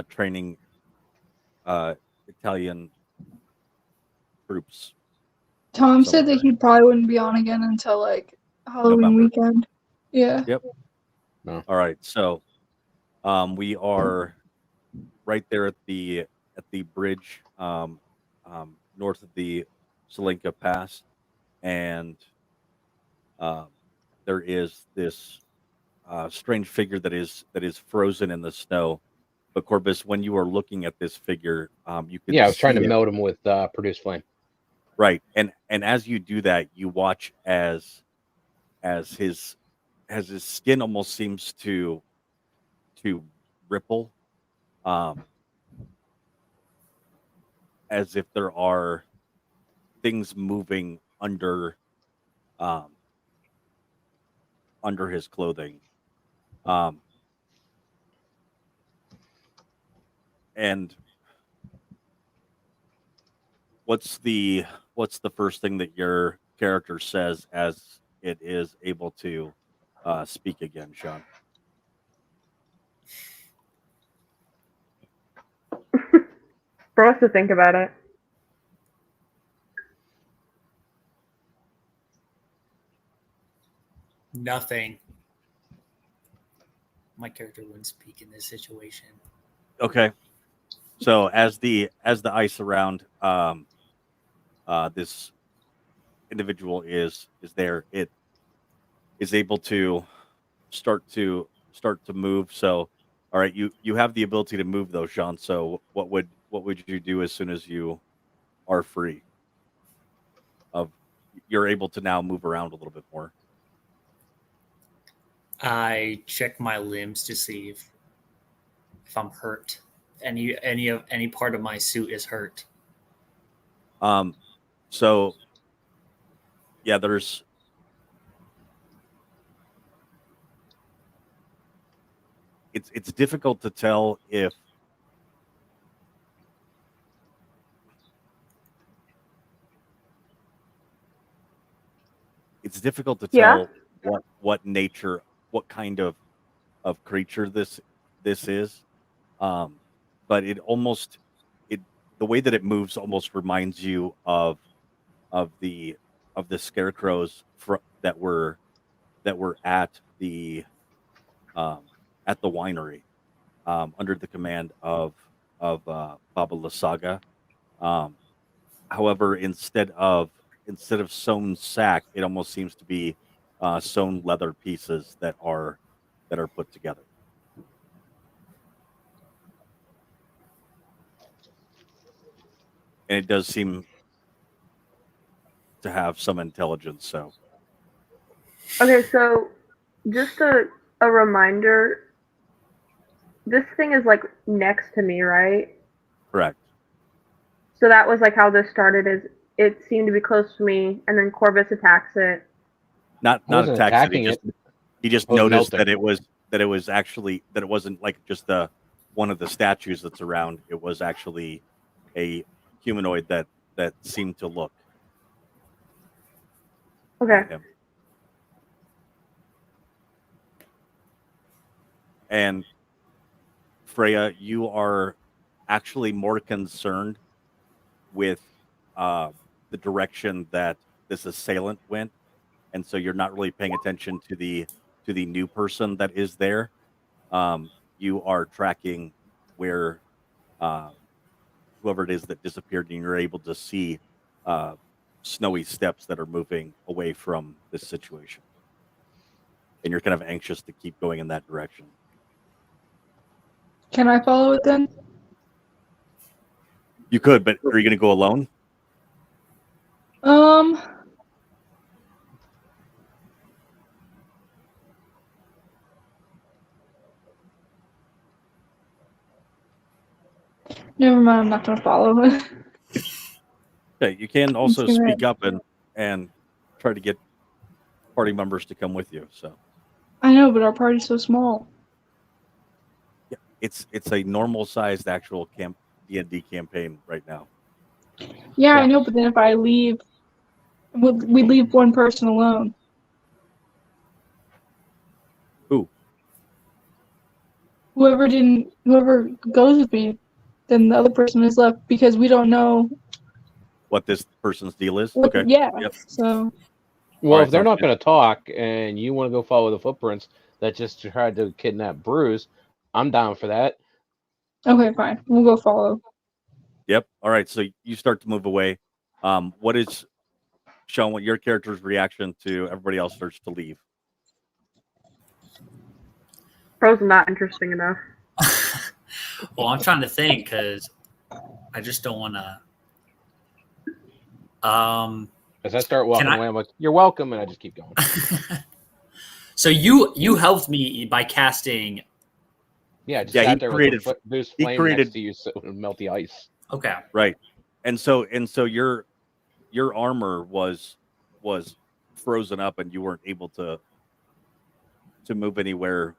training Italian troops. Tom said somewhere. that he probably wouldn't be on again until like Halloween November. weekend. Yeah. Yep. No. All right. So we are right there at the bridge north of the Salinka Pass, and um, there is this strange figure that is frozen in the snow. But Corbus, when you are looking at this figure, you can Yeah, I was trying to see it. melt him with produce flame. Right, and as you do that, you watch as his skin almost seems to ripple, um, as if there are things moving um, under his clothing. Um, and what's the first thing that your character says as it is able to speak again, Sean? For us to think about it. Nothing. My character wouldn't speak in this situation. Okay. So as the ice around this individual is there, it is able to start to move. So, all right, you have the ability to move though, Sean. So what would you do as soon as you are free? Of You're able to now move around a little bit more. I check my limbs to see if I'm hurt. Any part of my suit is hurt. So yeah, there's it's difficult to tell if it's difficult to Yeah. tell what nature, what kind of creature this is. Um, but it the way that it moves almost reminds you of the scarecrows that were um, at the winery under the command of Baba Lasaga. Um, However, instead of sewn sack, it almost seems to be sewn leather pieces that are put together. And it does seem to have some intelligence. So Okay, so just a reminder, this thing is like next to me, right? correct. So that was like how this started is it seemed to be close to me and then Corvus attacks it. Not wasn't attacks it. attacking it. He just I was noticed melting. that it was actually that it wasn't like just the one of the statues that's around. It was actually a humanoid that seemed to look Okay. at him. And Freya, you are actually more concerned with the direction that this assailant went, and so you're not really paying attention to the new person that is there. You are tracking where uh, whoever it is that disappeared, and you're able to see uh, snowy steps that are moving away from this situation, and you're kind of anxious to keep going in that direction. Can I follow it then? You could, but are you going to go alone? Never mind. I'm not gonna follow it. Okay, you can also That's speak good. up and try to get party members to come with you. So I know, but our party's so small. yeah, it's a normal sized actual D&D campaign right now. Yeah, I Yeah. know, but then if I leave, we leave one person alone. Who? whoever goes with me, then the other person is left because we don't know What this person's deal is? what. Okay. Yeah. Yep. So Well, Alright, if they're sounds not good. going to talk and you want to go follow the footprints that just tried to kidnap Bruce, I'm down for that. okay, fine. We'll go follow. Yep. All right. So you start to move away. What is Sean? What your character's reaction to everybody else starts to leave? Frozen not interesting enough. Well, I'm trying to think because I just don't want to. As I start walking I- away, I'm like, "You're welcome," and I just keep going. So you helped me by casting. Yeah, I just Yeah, he sat there created- with there's he flame created- next to you, so it would melt the ice. Okay. Right. And so your armor was frozen up, and you weren't able to move anywhere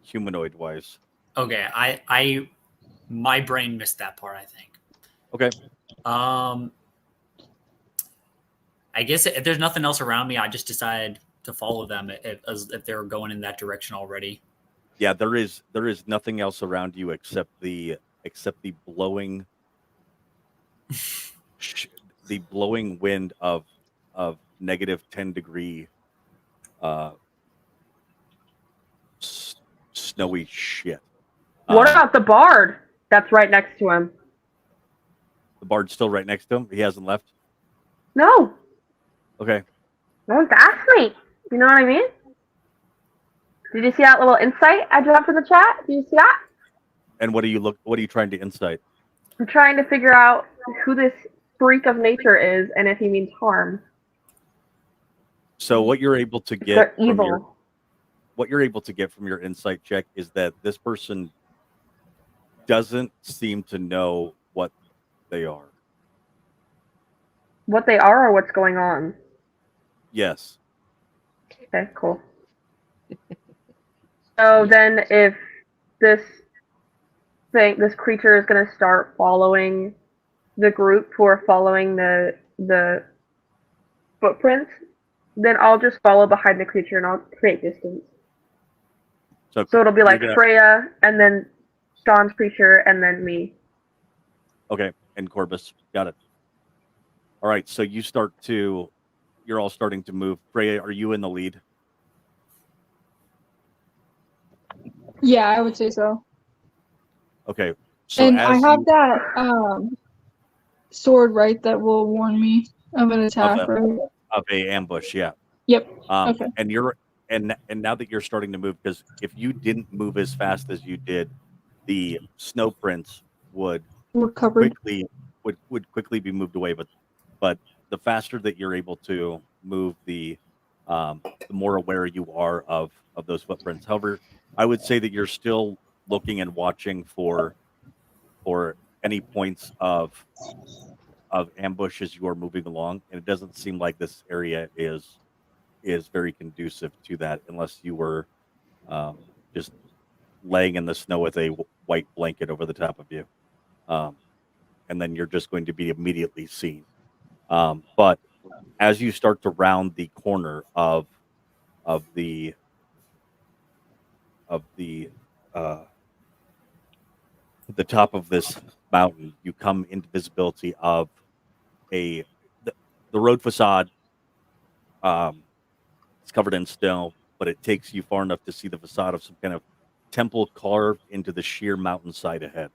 humanoid wise. Okay. I my brain missed that part, I think. Okay. I guess if there's nothing else around me, I just decided to follow them if they're going in that direction already. Yeah, there is nothing else around you except the blowing the blowing wind of -10 degree snowy shit. What about the bard that's right next to him? The bard's still right next to him? He hasn't left? No, Okay. no one's asked me. You know what I mean? Did you see that little insight I dropped in the chat? Did you see that? And what are you trying to insight? I'm trying to figure out who this freak of nature is and if he means harm. So what you're able to get They're from your evil. what you're able to get from your insight check is that this person doesn't seem to know what they are. What they are or what's going on? Yes. Okay, cool. So then if this creature is going to start following the group who are following the footprints, then I'll just follow behind the creature and I'll create distance. So it'll be like gonna- Freya and then Sean's creature and then me. Okay, and Corbus. Got it. All right, so you're all starting to move. Freya, are you in the lead? Yeah, I would say so. Okay. So And I as have you- that sword, right, that will warn me of an attack, right? of a ambush, yeah. Yep. Um, Okay. And you're and now that you're starting to move, because if you didn't move as fast as you did, the snow prints would We're covered. quickly be moved away. But the faster that you're able to move, the more aware you are of those footprints. However, I would say that you're still looking and watching for any points of ambush as you are moving along, and it doesn't seem like this area is very conducive to that, unless you were just laying in the snow with a white blanket over the top of you, and then you're just going to be immediately seen. But as you start to round the corner of the top of this mountain, you come into visibility of the road facade. It's covered in snow, but it takes you far enough to see the facade of some kind of temple carved into the sheer mountainside ahead.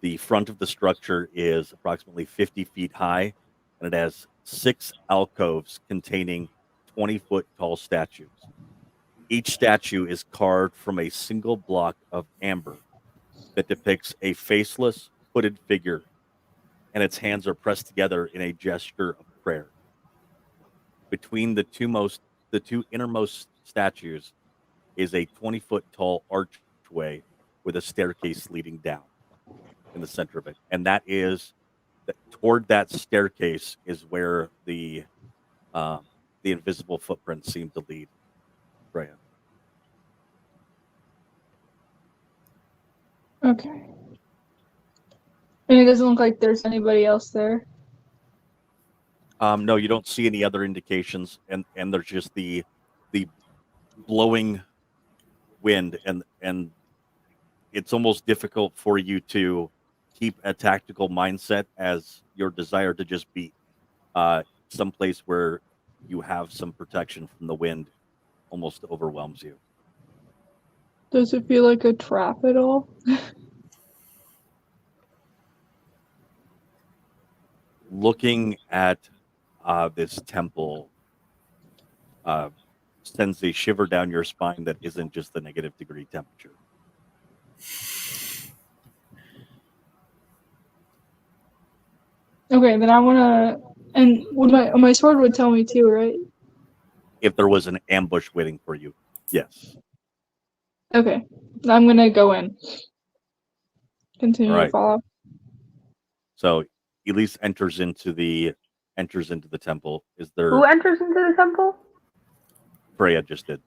The front of the structure is approximately 50 feet high, and it has 6 alcoves containing 20-foot tall statues. Each statue is carved from a single block of amber that depicts a faceless, hooded figure, and its hands are pressed together in a gesture of prayer. Between the two innermost statues is a 20-foot tall archway with a staircase leading down in the center of it, and toward that staircase is where the invisible footprints seem to lead. Freya. Okay. And it doesn't look like there's anybody else there. No, you don't see any other indications, and there's just the blowing wind and it's almost difficult for you to keep a tactical mindset, as your desire to just be someplace where you have some protection from the wind almost overwhelms you. Does it feel like a trap at all? Looking at this temple sends a shiver down your spine that isn't just the -degree temperature. Okay, then I wanna, and would my sword would tell me too, right? If there was an ambush waiting for you, yes. Okay, I'm gonna go in. Continue All right. to follow. So Elise enters into the temple. Is there? Who enters into the temple? Freya just did.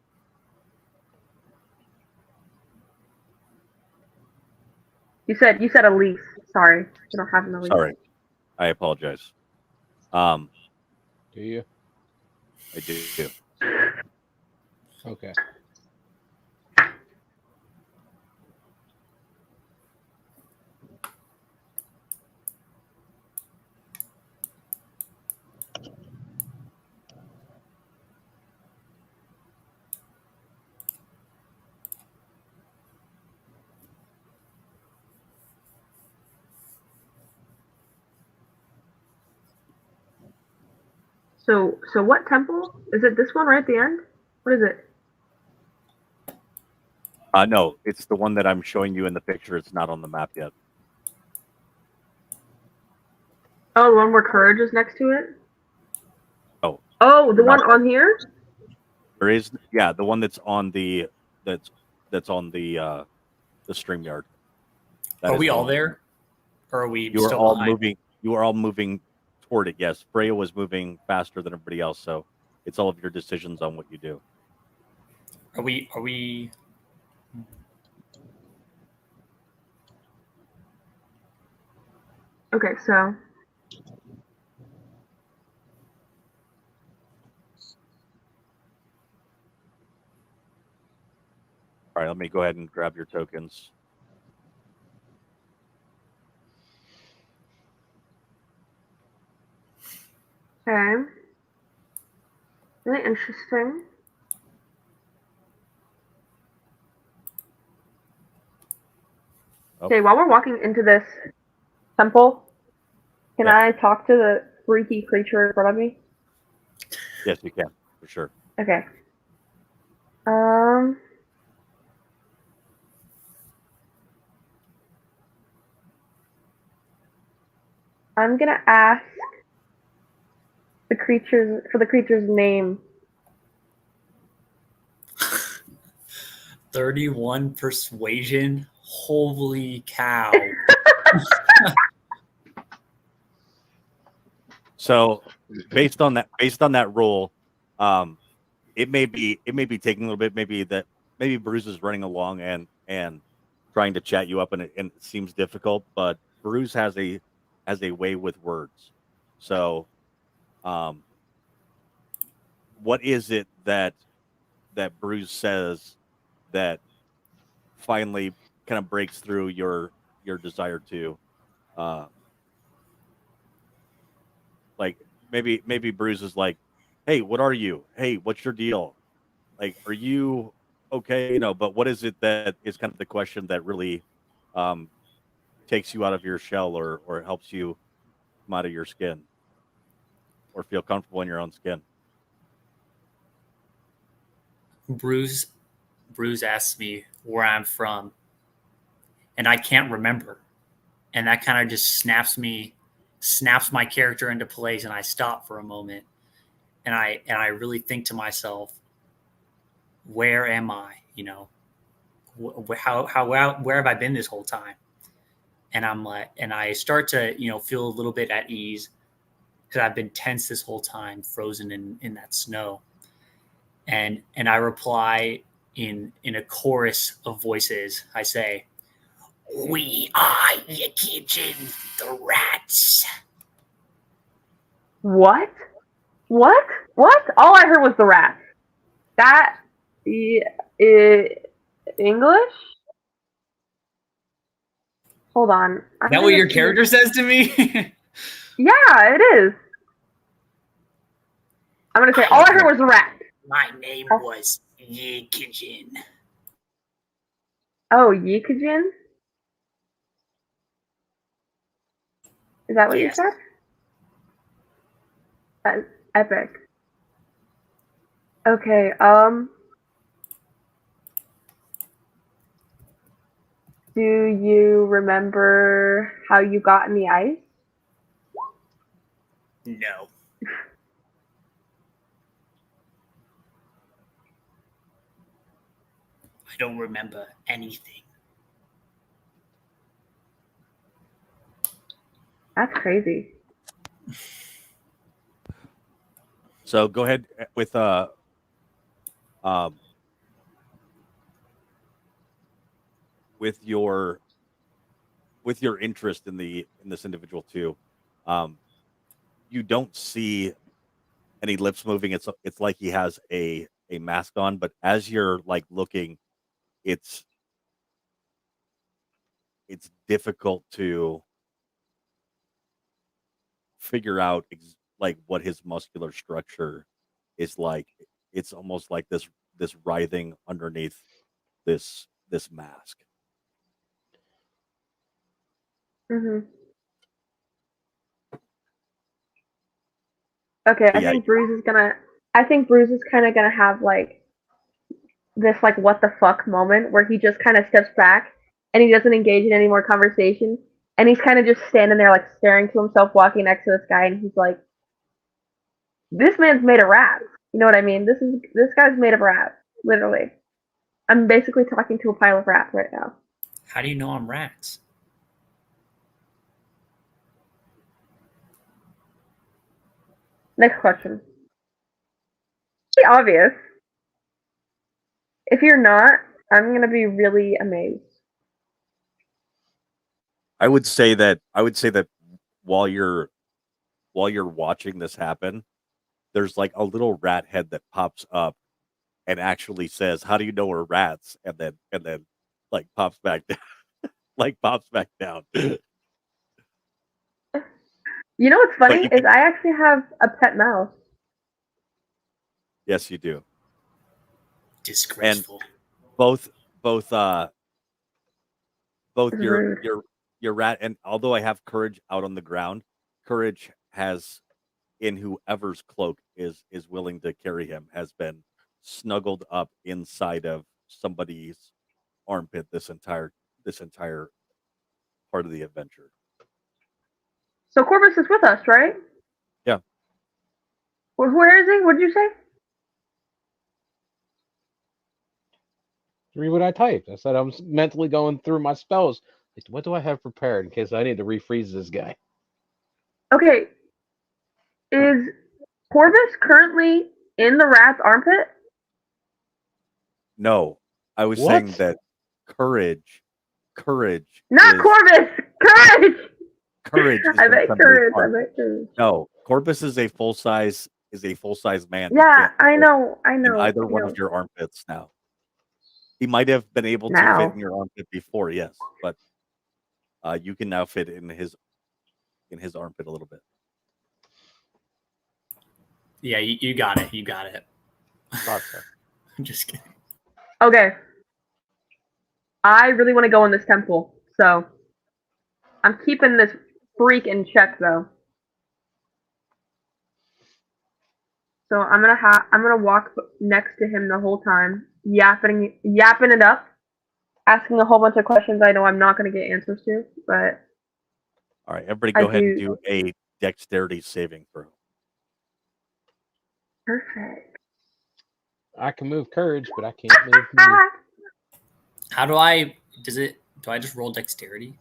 You said Elise. Sorry, I don't have an Elise. Sorry, I apologize. Do you? I do. Okay. So what temple? Is it this one right at the end? What is it? No, it's the one that I'm showing you in the picture. It's not on the map yet. Oh, the one where Courage is next to it? Oh. Oh, the one Not- on here? There is, yeah, the one that's on the on the StreamYard. That Are is we the all one. there? Or are we You are still all behind? moving. You are all moving toward it. Yes, Freya was moving faster than everybody else, so it's all of your decisions on what you do. Are we Okay, so All right, let me go ahead and grab your tokens. okay. Really interesting. Oh. Okay, while we're walking into this temple, can Yeah. I talk to the freaky creature in front of me? Yes, you can for sure. Okay. I'm gonna ask the creature's name. 31 persuasion? Holy cow. So based on that roll, it may be taking a little bit. Maybe Bruce is running along and trying to chat you up, and it seems difficult. But Bruce has a way with words. So, what is it that Bruce says that finally kind of breaks through your desire to, like maybe Bruce is like, hey, what are you? Hey, what's your deal? Like, are you okay? You know, but what is it that is kind of the question that really takes you out of your shell, or helps you come out of your skin, or feel comfortable in your own skin? Bruce asks me where I'm from, and I can't remember. And that kind of just snaps my character into place, and I stop for a moment. And I really think to myself, where am I? You know, where have I been this whole time? And I'm like, and I start to, feel a little bit at ease, because I've been tense this whole time, frozen in that snow. And I reply in a chorus of voices. I say, "We are the kitchen, the rats." What? What? All I heard was the rat. That English? Hold on. Is that what your character says to me? Yeah, it is. I'm gonna say all I heard was rat. My name was Yikijin. Oh, Yikijin? Is that what Yes. you said? That's epic. Okay, do you remember how you got in the ice? No. I don't remember anything. That's crazy. So go ahead with with your interest in this individual too. You don't see any lips moving. It's like he has a mask on, but as you're like looking, it's difficult to figure out like what his muscular structure is like. It's almost like this writhing underneath this mask. Mhm. Okay, I Yeah. think Bruce is gonna. I think Bruce is kind of gonna have like this like what the fuck moment where he just kind of steps back and he doesn't engage in any more conversation and he's kind of just standing there like staring to himself walking next to this guy and he's like, this man's made of rats. You know what I mean? This guy's made of rats, literally. I'm basically talking to a pile of rats right now. How do you know I'm rats? Next question. Pretty obvious. If you're not, I'm gonna be really amazed. I would say that while you're watching this happen, there's like a little rat head that pops up and actually says, "How do you know we're rats?" And then like pops back down, pops back down. You know what's funny you is I actually have a pet mouse. Yes, you do. Disgraceful. Both Rude. your rat, and although I have Courage out on the ground, Courage has, in whoever's cloak is willing to carry him, has been snuggled up inside of somebody's armpit this entire part of the adventure. So Corvus is with us, right? Yeah. Where is he? What did you say? Read what I typed. I said I'm mentally going through my spells. Like, what do I have prepared in case I need to refreeze this guy? Okay. Is Corvus currently in the rat's armpit? No, I was What? saying that Courage Not is, Corvus! Courage! Courage is I in bet somebody's Courage. I armpit. bet Courage. No, Corvus is a full size man. He Yeah, can't I fit know. in either I one know. of your armpits now. He might have been able to Now. fit in your armpit before, yes, but you can now fit in his armpit a little bit. Yeah, you got it. You got it. Thought so. I'm just kidding. Okay. I really want to go in this temple, so I'm keeping this freak in check though. So I'm gonna walk next to him the whole time, yapping it up, asking a whole bunch of questions I know I'm not gonna get answers to, but All right, everybody, I go ahead and do- do a dexterity saving throw. perfect. I can move Courage, but I can't move me. How do I? Do I just roll dexterity?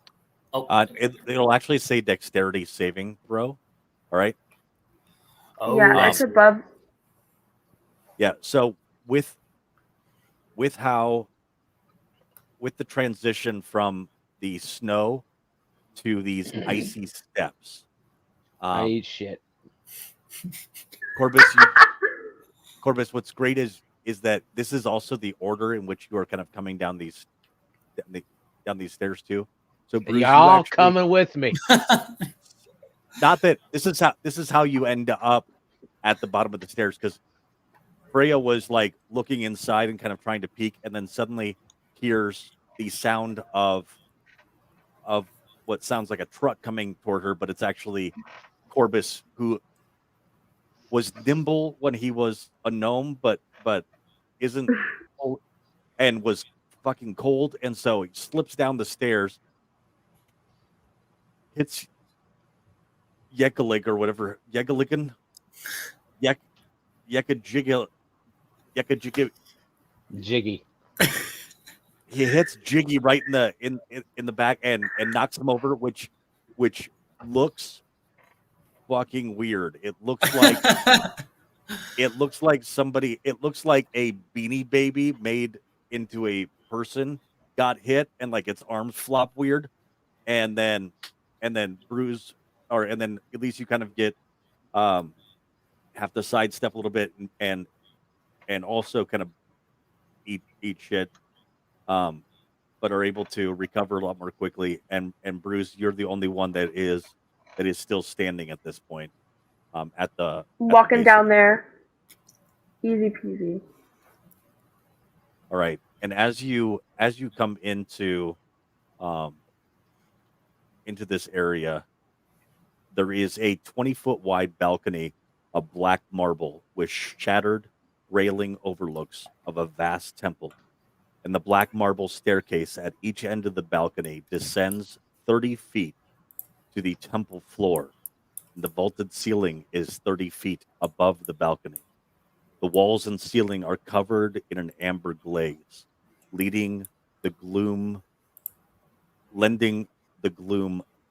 Oh, It'll actually say dexterity saving throw. All right. oh, Yeah, I it's see. above. Yeah. So with the transition from the snow to these icy steps, I eat shit. Corvus, Corvus, what's great is that this is also the order in which you are kind of coming down these stairs too. So Bruce, you Y'all actually- coming with me? Not that this is how you end up at the bottom of the stairs, because Freya was like looking inside and kind of trying to peek, and then suddenly hears the sound of what sounds like a truck coming toward her, but it's actually Corbus, who was nimble when he was a gnome, but isn't, and was fucking cold, and so he slips down the stairs, hits Yekalig or whatever, Yekaligan, Yekajigga, Jiggy. he hits Jiggy right in the back and knocks him over, which looks fucking weird. It looks like somebody. It looks like a Beanie Baby made into a person got hit, and like its arms flop weird, and then bruise, and then at least you kind of get have to sidestep a little bit and also kind of eat shit, but are able to recover a lot more quickly. And Bruce, you're the only one that is still standing at this point. At the Walking base down there, easy peasy. All right, and as you come into this area, there is a 20-foot wide balcony of black marble with shattered railing overlooks of a vast temple. And the black marble staircase at each end of the balcony descends 30 feet to the temple floor. And the vaulted ceiling is 30 feet above the balcony. The walls and ceiling are covered in an amber glaze, lending the gloom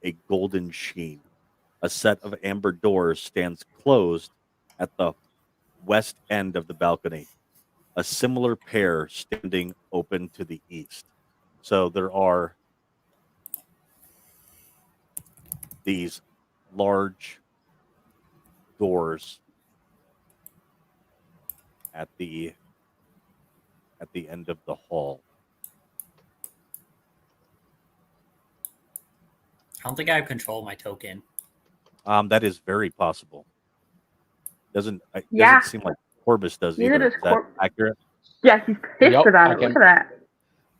a golden sheen. A set of amber doors stands closed at the west end of the balcony, a similar pair standing open to the east. So there are these large doors at the end of the hall. I don't think I have control of my token. That is very possible. Doesn't Yeah. seem like Corbus does Neither either. does Is that accurate? Yes, he's pissed Yup, about I it. can- Look at that.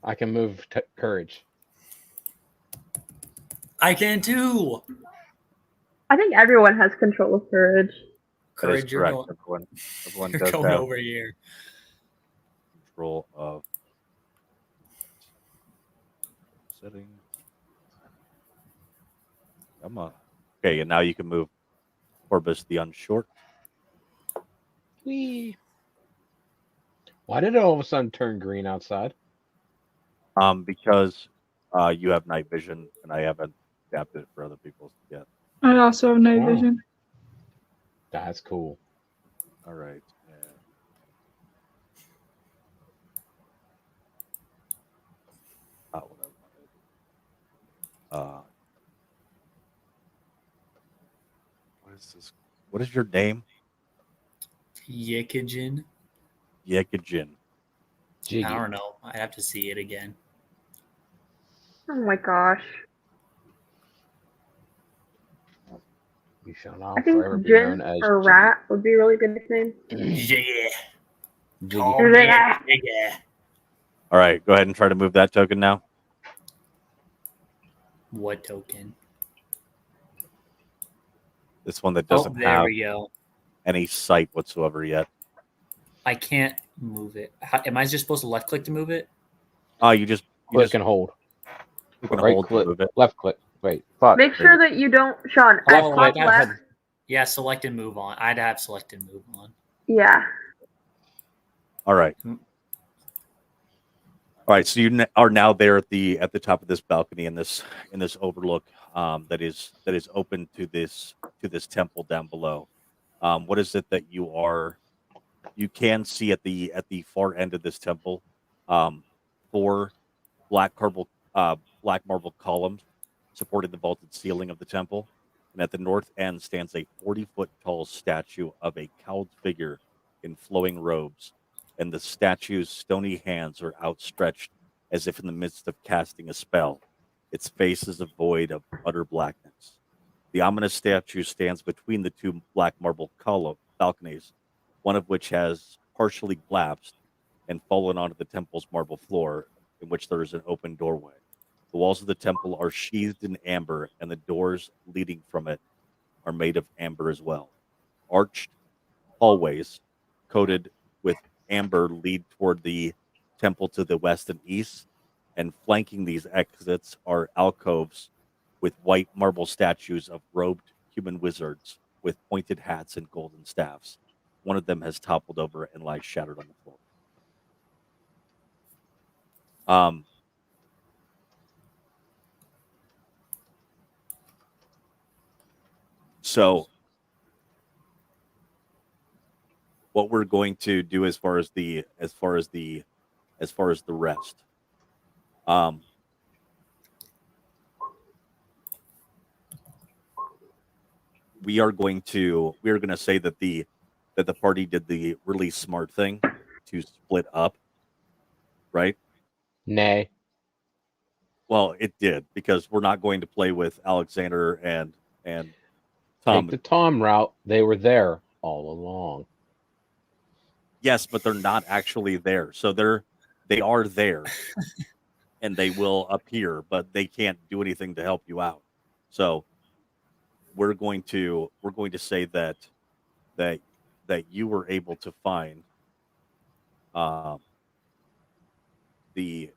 I can move courage. I can too. I think everyone has control of courage. That is Courage, you're correct. going, Everyone you're does going have over here. control of setting. Come on. Okay, and now you can move Corbus the Unshort. Whee! Why did it all of a sudden turn green outside? Because you have night vision, and I haven't adapted it for other people yet. I also have night Wow. vision. That's cool. All right. And not what I wanted. What is this? What is your name? Yikijin. Yekijin. Jiggy. I don't know. I'd have to see it again. Oh my gosh. You shall now I think forever be Jin known as or Jiggy. Rat would be a really good nickname. Yeah. Jiggy. Oh, yeah. Yeah. Yeah. All right, go ahead and try to move that token now. What token? This one that Oh, doesn't there have we go. any sight whatsoever yet. I can't move it. Am I just supposed to left click to move it? Oh, you just Click and hold. click and Right hold to click. move it. Left click. Wait. Fuck. Make sure that you don't, Sean, at Oh, top I left. had- Yeah, select and move on. I'd have select and move on. Yeah. All right. All right. So you are now there at the top of this balcony in this overlook that is open to this temple down below. What is it that you can see at the far end of this temple? 4 black marble columns supporting the vaulted ceiling of the temple, and at the north end stands a 40-foot tall statue of a cowled figure in flowing robes, and the statue's stony hands are outstretched as if in the midst of casting a spell. Its face is a void of utter blackness. The ominous statue stands between the two black marble balconies, one of which has partially collapsed and fallen onto the temple's marble floor, in which there is an open doorway. The walls of the temple are sheathed in amber, and the doors leading from it are made of amber as well. Arched hallways coated with amber lead toward the temple to the west and east, and flanking these exits are alcoves with white marble statues of robed human wizards with pointed hats and golden staffs. One of them has toppled over and lies shattered on the floor. So what we're going to do as far as the rest, we are going to say that the party did the really smart thing to split up, right? Nay. Well, it did, because we're not going to play with Alexander and Tom. Take the Tom route. They were there all along. Yes, but they're not actually there. So they are there, and they will appear, but they can't do anything to help you out. So we're going to say that you were able to find the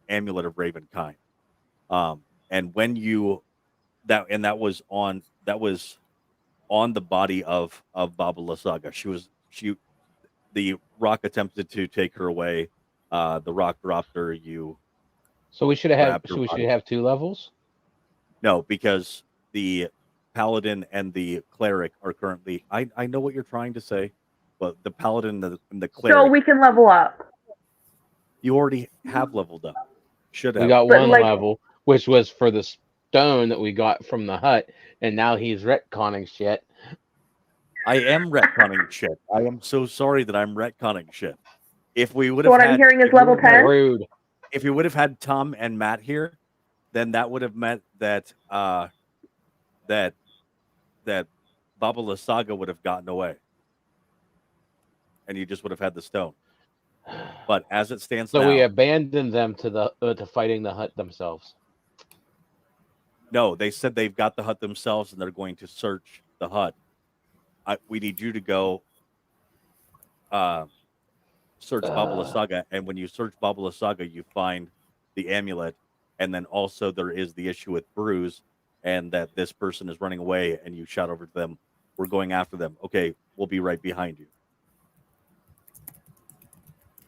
Amulet of Ravenkind, and when you that was on the body of Baba Lysaga. The rock attempted to take her away. The rock dropped her. So we should have grabbed her body. two levels. No, because the paladin and the cleric are currently. I know what you're trying to say, but the paladin and the cleric. So we can level up. You already have leveled up. Should have. We got But, one like- level, which was for the stone that we got from the hut, and now he's retconning shit. I am retconning shit. I am so sorry that I'm retconning shit. If we would So have what I'm hearing is level 10? Rude. if we would have had Tom and Matt here, then that would have meant that that Baba Lysaga would have gotten away, and you just would have had the stone. But as it stands So now, we abandoned them to fighting the hut themselves. no, they said they've got the hut themselves, and they're going to search the hut. We need you to go search Baba Lysaga, and when you search Baba Lysaga, you find the amulet, and then also there is the issue with Bruce, and that this person is running away, and you shout over to them, "We're going after them." Okay, we'll be right behind you.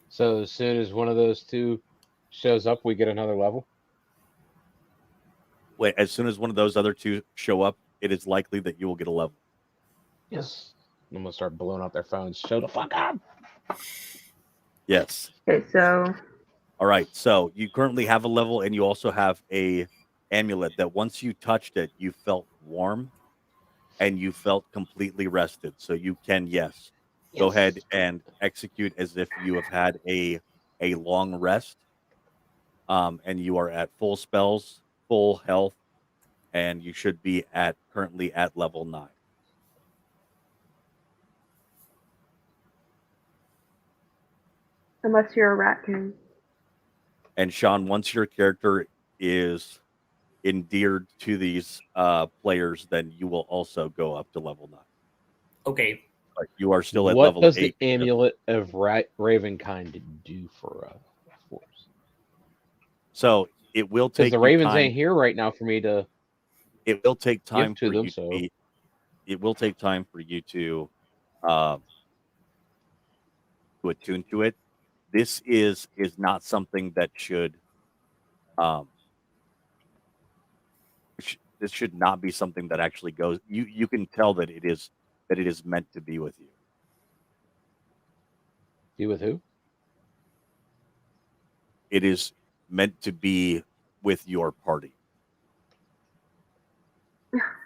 So as soon as one of those two shows up, we get another level. Wait, as soon as one of those other two show up, it is likely that you will get a level. Yes. I'm gonna start blowing up their phones. Show the fuck up. Yes. Okay, so All right. So you currently have a level, and you also have a amulet that once you touched it, you felt warm, and you felt completely rested. So you can, yes, go ahead and execute as if you have had a long rest, and you are at full spells, full health, and you should be currently at level 9. unless you're a raccoon. And Sean, once your character is endeared to these players, then you will also go up to level 9. Okay, But you are still at What level does 8. the amulet of Ravenkind do for a force? So it will Because take the you Ravens time. ain't here right now for me to. It will take time to for them, you so- to be. It will take time for you to attune to it. This is not something that should. This should not be something that actually goes. You can tell that it is meant to be with you. Be with who? It is meant to be with your party.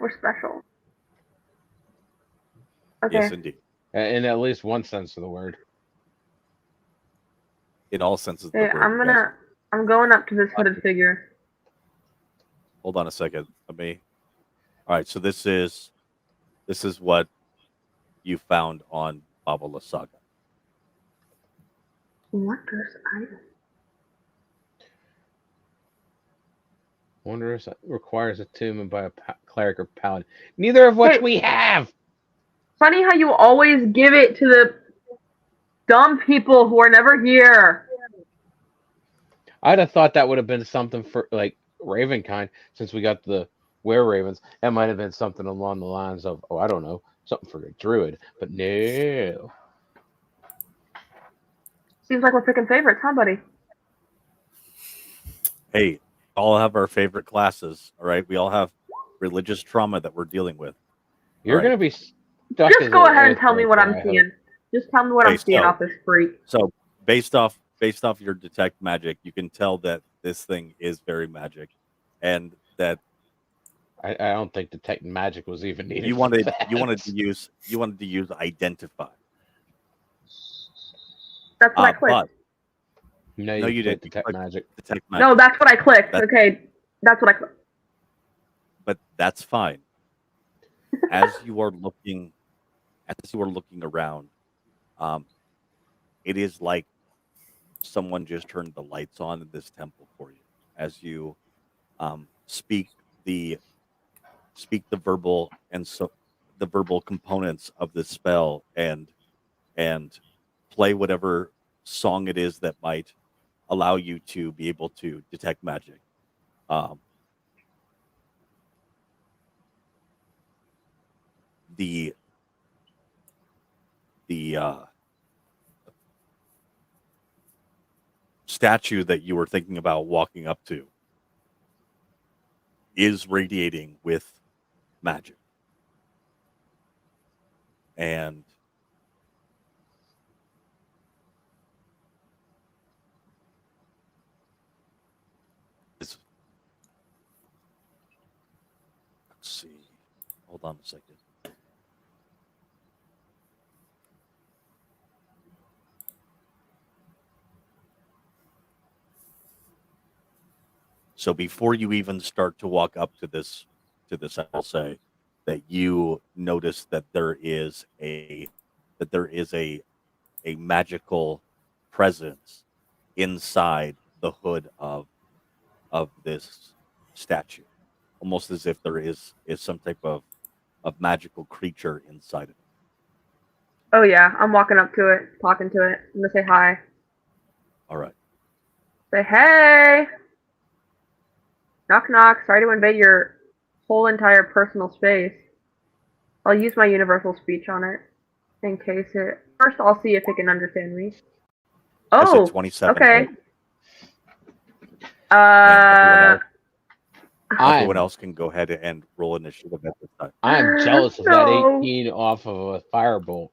We're special. Okay. Yes, indeed. In at least one sense of the word. In all senses of the Okay, word. I'm going up to this hooded figure. hold on a second. Let me. All right, so this is what you found on Baba Lysaga. Wondrous item. Wondrous requires attunement by a cleric or paladin. Neither of which Hey. we have. Funny how you always give it to the dumb people who are never here. I'd have thought that would have been something for like Ravenkind, since we got the Were Ravens. That might have been something along the lines of, I don't know, something for a druid. But no. Seems like we're picking favorites, huh, buddy? Hey, all have our favorite classes. All right, we all have religious trauma that we're dealing with. You're Right. going to be stuck. Just go ahead and tell me what I'm seeing. Just tell me what Hey, I'm seeing so- off this freak. So based off your detect magic, you can tell that this thing is very magic, and that I don't think detecting magic was even needed. you for wanted that. you wanted to use identify. That's what I clicked. But No, No, you clicked didn't. detect Click- magic. detect magic. No, that's what I clicked. That- Okay, that's what I clicked. But that's fine. As you are looking around, it is like someone just turned the lights on in this temple for you as you speak the verbal and so the verbal components of the spell and play whatever song it is that might allow you to be able to detect magic. The statue that you were thinking about walking up to is radiating with magic. And let's see. Hold on a second. So before you even start to walk up to this, I'll say that you notice that there is a magical presence inside the hood of this statue, almost as if there is some type of magical creature inside of it. Oh yeah, I'm walking up to it, talking to it. I'm gonna say hi. All right. Say hey. Knock knock. Sorry to invade your whole entire personal space. I'll use my universal speech on it in case it. First, I'll see if it can understand me. I said Oh, 27. okay. And everyone I'm else can go ahead and roll initiative at this time. I'm jealous of that No. 18 off of a firebolt.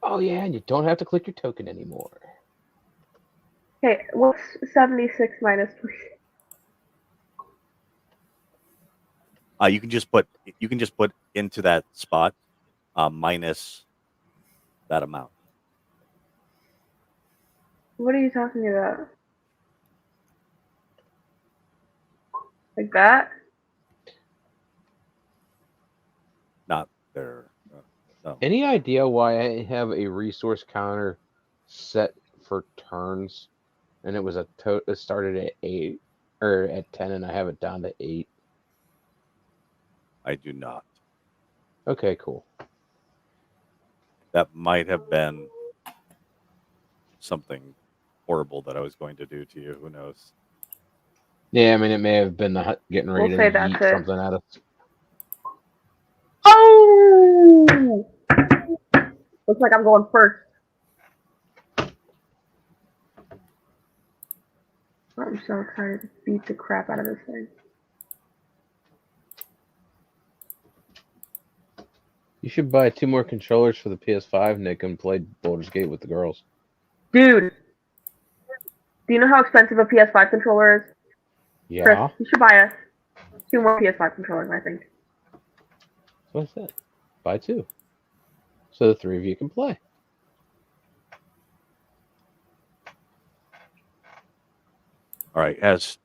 Oh yeah, and you don't have to click your token anymore. Okay, what's 76 minus 3? You can just put into that spot minus that amount. What are you talking about? Like that? Not there. No. Any idea why I have a resource counter set for turns, and it was it started at 8 or at 10, and I have it down to 8? I do not. Okay, cool. That might have been something horrible that I was going to do to you. Who knows? Yeah, I mean it may have been the getting ready We'll say to that's eat it. something at us. Oh! Looks like I'm going first. I'm so excited to beat the crap out of this thing. You should buy 2 more controllers for the PS5, Nick, and play Baldur's Gate with the girls. Dude! Do you know how expensive a PS5 controller is? Yeah, Chris, you should buy us 2 more PS5 controllers, I think. that's what I said. Buy 2, so the 3 of you can play. All right. As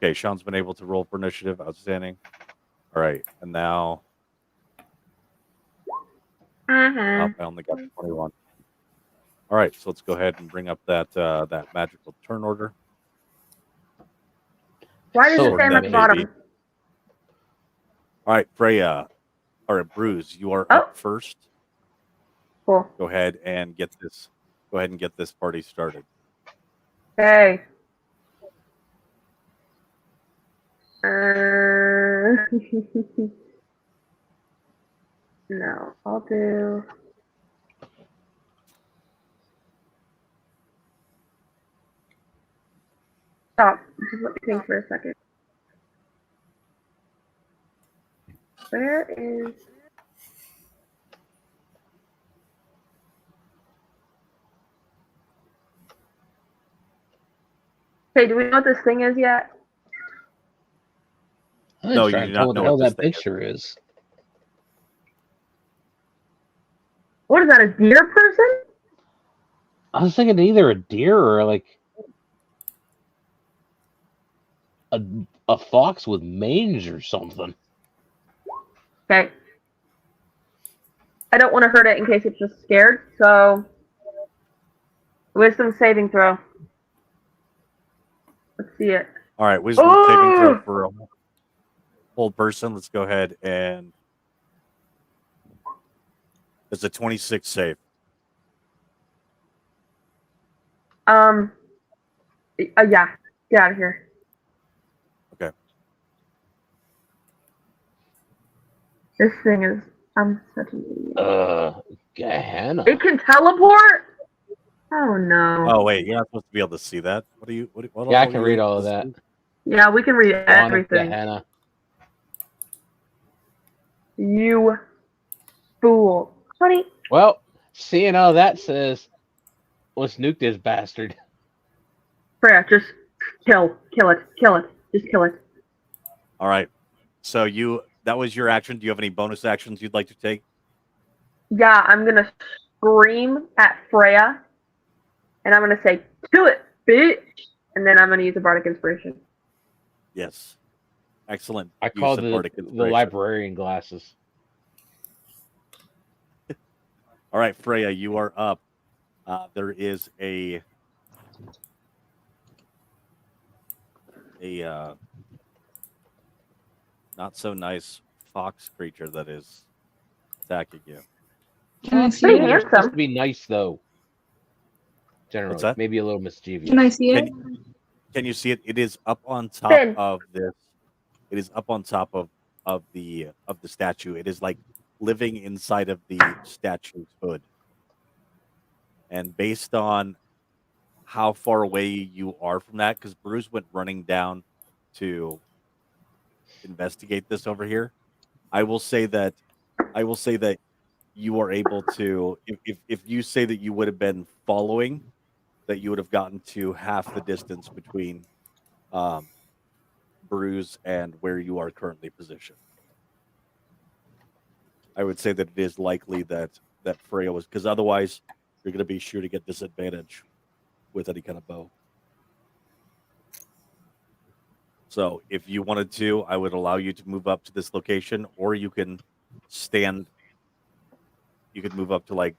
Okay, Sean's been able to roll for initiative. Outstanding. All right, and now Uh-huh. I only got 21. All right, so let's go ahead and bring up that magical turn order. Why does So it say I'm at that the bottom? baby. All right, Freya, or Bruce, you are Oh. up first. Cool. Go ahead and get this. Go ahead and get this party started. Okay. No, I'll do. Stop. Just let me think for a second. Where is? Okay, do we know what this thing is yet? I'm No, just you trying do to tell not what the know hell what this that thing is. picture is. What is that? A deer person? I was thinking either a deer or like a fox with mange or something. Okay. I don't want to hurt it in case it's just scared, so wisdom saving throw. Let's see it. All right, wisdom saving throw for a whole person. Let's go ahead and it's a 26 save. Yeah. Get out of here. Okay. This thing is. I'm such an idiot. Gehenna. It can teleport? Oh no. Oh wait, you're not supposed to be able to see that. What are you? What Yeah, I all can are read you all of supposed that. to Yeah, we can read Dawn of everything. Gehenna. You fool. Honey, Well, seeing all that says, let's nuke this bastard. Freya, just kill it, just kill it. All right. So that was your action. Do you have any bonus actions you'd like to take? Yeah, I'm gonna scream at Freya, and I'm gonna say, "Kill it, bitch!" And then I'm gonna use a bardic inspiration. Yes. Excellent. I use call of the bardic inspiration. librarian glasses. All right, Freya, you are up. There is a not so nice fox creature that is attacking you. Can I see Pretty it? They're supposed to handsome. be nice though. Generally, What's that? maybe a little mischievous. Can I see it? Can you see it? It is up on top Finn. of this. It is up on top of the statue. It is like living inside of the statue's hood. And based on how far away you are from that, because Bruce went running down to investigate this over here, I will say that you are able to, if you say that you would have been following, that you would have gotten to half the distance between Bruce and where you are currently positioned. I would say that it is likely that Freya was, because otherwise you're going to be shooting at disadvantage with any kind of bow. So if you wanted to, I would allow you to move up to this location, or you can stand. You could move up to like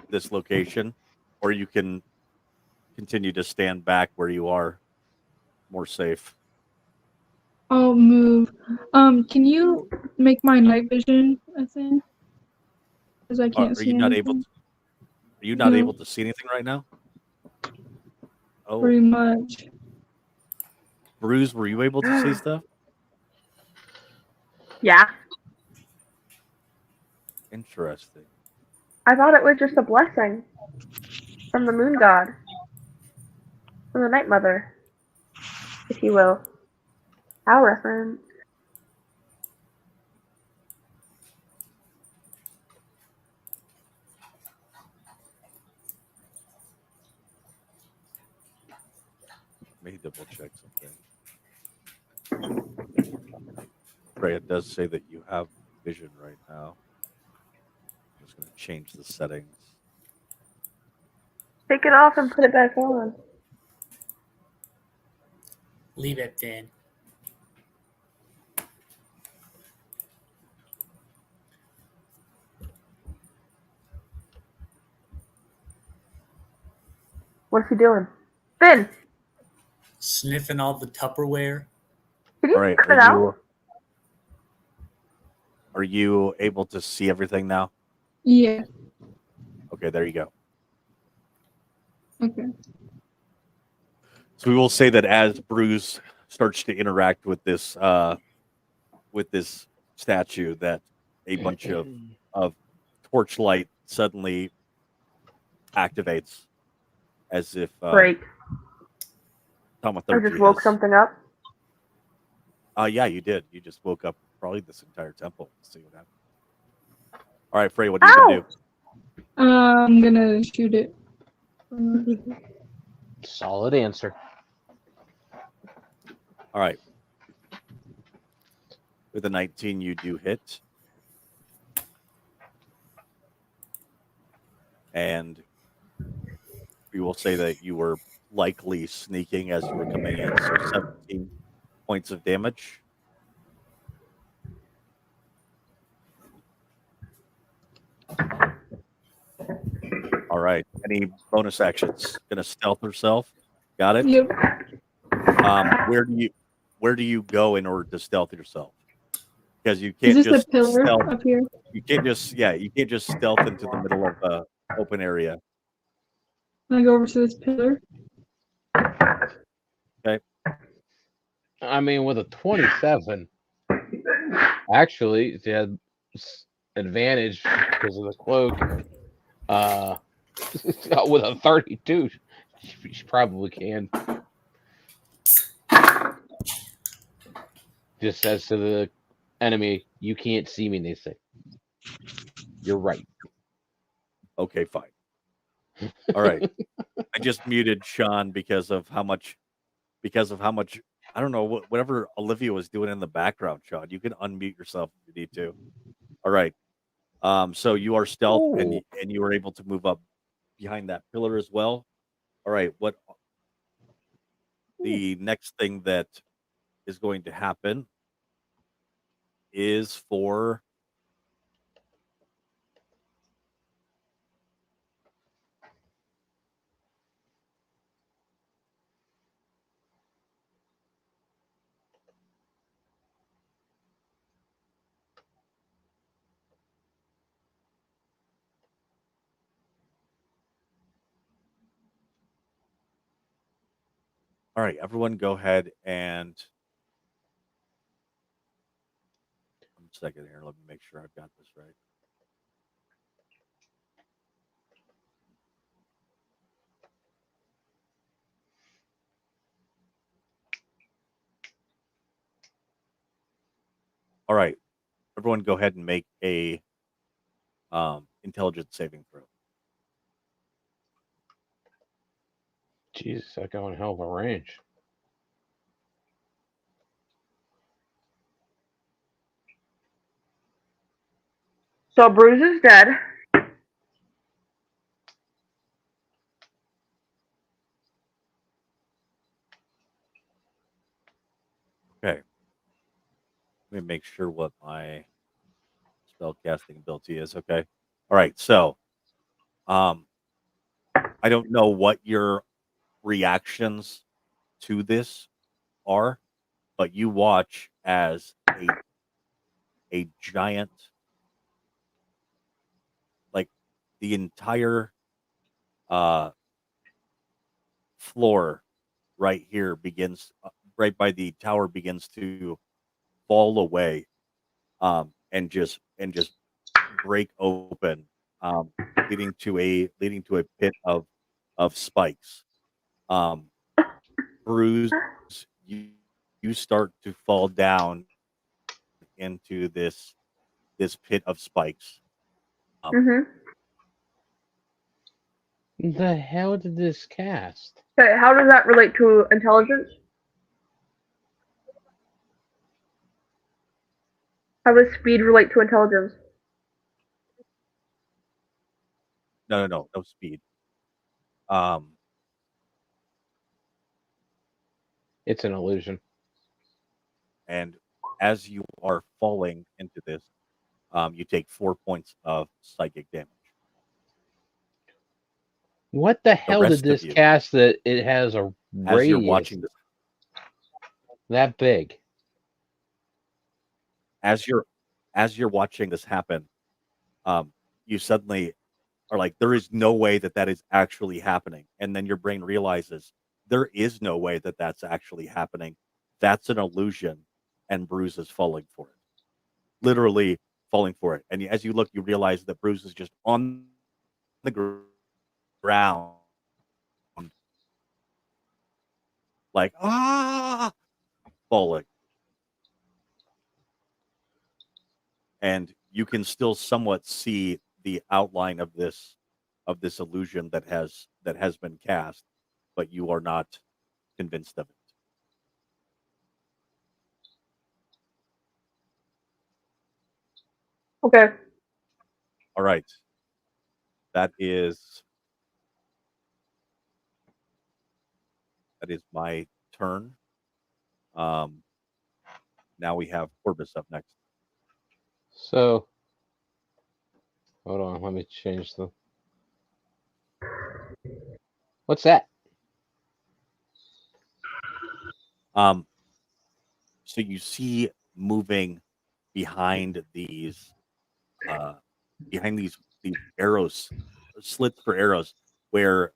this location, or you can continue to stand back where you are, more safe. I'll move. Can you make my night vision a thing? Because I can't Are see you not anything. able? Are you not No. able to see anything right now? Oh, Pretty much. Bruce, were you able to see stuff? Yeah, Interesting. I thought it was just a blessing from the moon god, from the night mother, if you will. Our reference. Let me double check something. Right, it does say that you have vision right now. I'm just going to change the settings. Take it off and put it back on. Leave it, Finn. What's he doing? Finn, Sniffing all the Tupperware. can you All right. cut it out? Are you able to see everything now? Yeah. Okay, there you go. Okay. So we will say that as Bruce starts to interact with this statue, that a bunch of torchlight suddenly activates, as if Great. I thaumaturgy just woke has. something up. Yeah, you did. You just woke up probably this entire temple. Let's see what happened. All right, Frey, what are you gonna do? I'm gonna shoot it. Solid answer. All right. With a 19, you do hit. And we will say that you were likely sneaking as you were coming in. So 17 points of damage. All right. Any bonus actions? Gonna stealth herself. Got it. Yep. Where do you go in order to stealth yourself? Because you Is can't this just the pillar stealth. up here? You can't just stealth into the middle of a open area. Can I go over to this pillar? I mean, with a 27, actually, if you had advantage because of the cloak, with a 32, she probably can. Just says to the enemy, "You can't see me," and they say, "You're right." Okay, fine. All right. I just muted Sean because of how much I don't know whatever Olivia was doing in the background, Sean. You can unmute yourself if you need to. All right. So you are stealth and Oh. you were able to move up behind that pillar as well. All right. What the next thing that is going to happen is for all right, everyone go ahead and 1 second here. Let me make sure I've got this right. All right. Everyone go ahead and make a intelligence saving throw. Jesus, I got a hell of a range. So Bruce is dead. Okay. Let me make sure what my spell casting ability is. Okay. All right. So I don't know what your reactions to this are, but you watch as a giant, like the entire floor right here begins right by the tower begins to fall away, and just break open, leading to a pit of spikes. Bruce, you start to fall down into this pit of spikes. Mm-hmm. The hell did this cast? Okay, how does that relate to intelligence? How does speed relate to intelligence? No speed. Um, It's an illusion. and as you are falling into this, you take 4 points of psychic damage. What the hell rest did of this you. cast that it has a As you're radius watching this, that big? as you're watching this happen, you suddenly are like, there is no way that that is actually happening. And then your brain realizes there is no way that that's actually happening. That's an illusion. And Bruce is falling for it. Literally falling for it. And as you look, you realize that Bruce is just on the ground, like, falling. And you can still somewhat see the outline of this illusion that has been cast, but you are not convinced of it. Okay. All right. That is my turn. Now we have Corvus up next. So, hold on. Let me change the. What's that? So you see moving behind these arrows, slits for arrows, where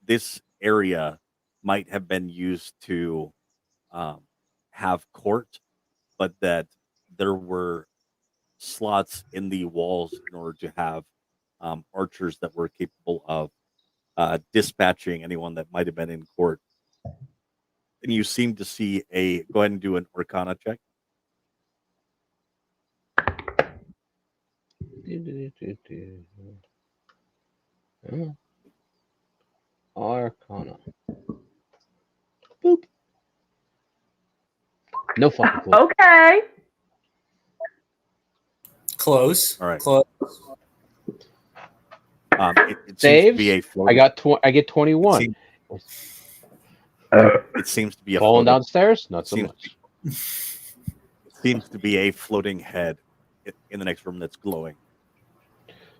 this area might have been used to have court, but that there were slots in the walls in order to have archers that were capable of dispatching anyone that might have been in court. And you seem to see go ahead and do an Arcana check. Arcana. Boop. No fucking clue. Okay. Close. All right. Close. It seems to be a Saves. floating. I get 21. It seems to be a Falling floating, downstairs? Not so seems much. seems to be a floating head in the next room that's glowing.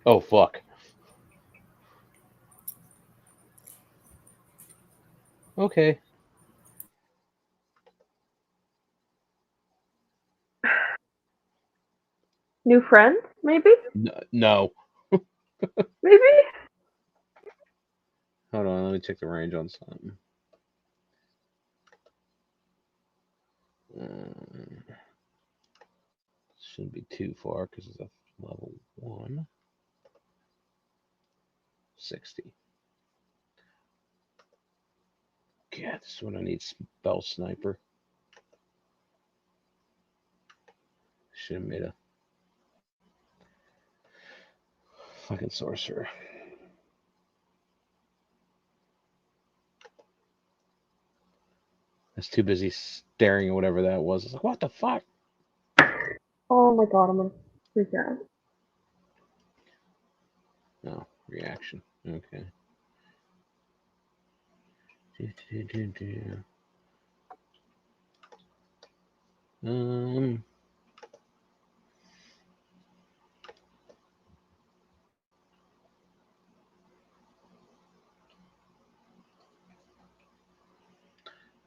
Oh fuck. Okay. New friend, maybe? No. Maybe? Hold on, let me check the range on something. Shouldn't be too far because it's a level 1. 60. God, this is what I need. Spell sniper. Should have made a fucking sorcerer. I was too busy staring at whatever that was. I was like, what the fuck? Oh my god, I'm gonna freak out. No, reaction. Okay.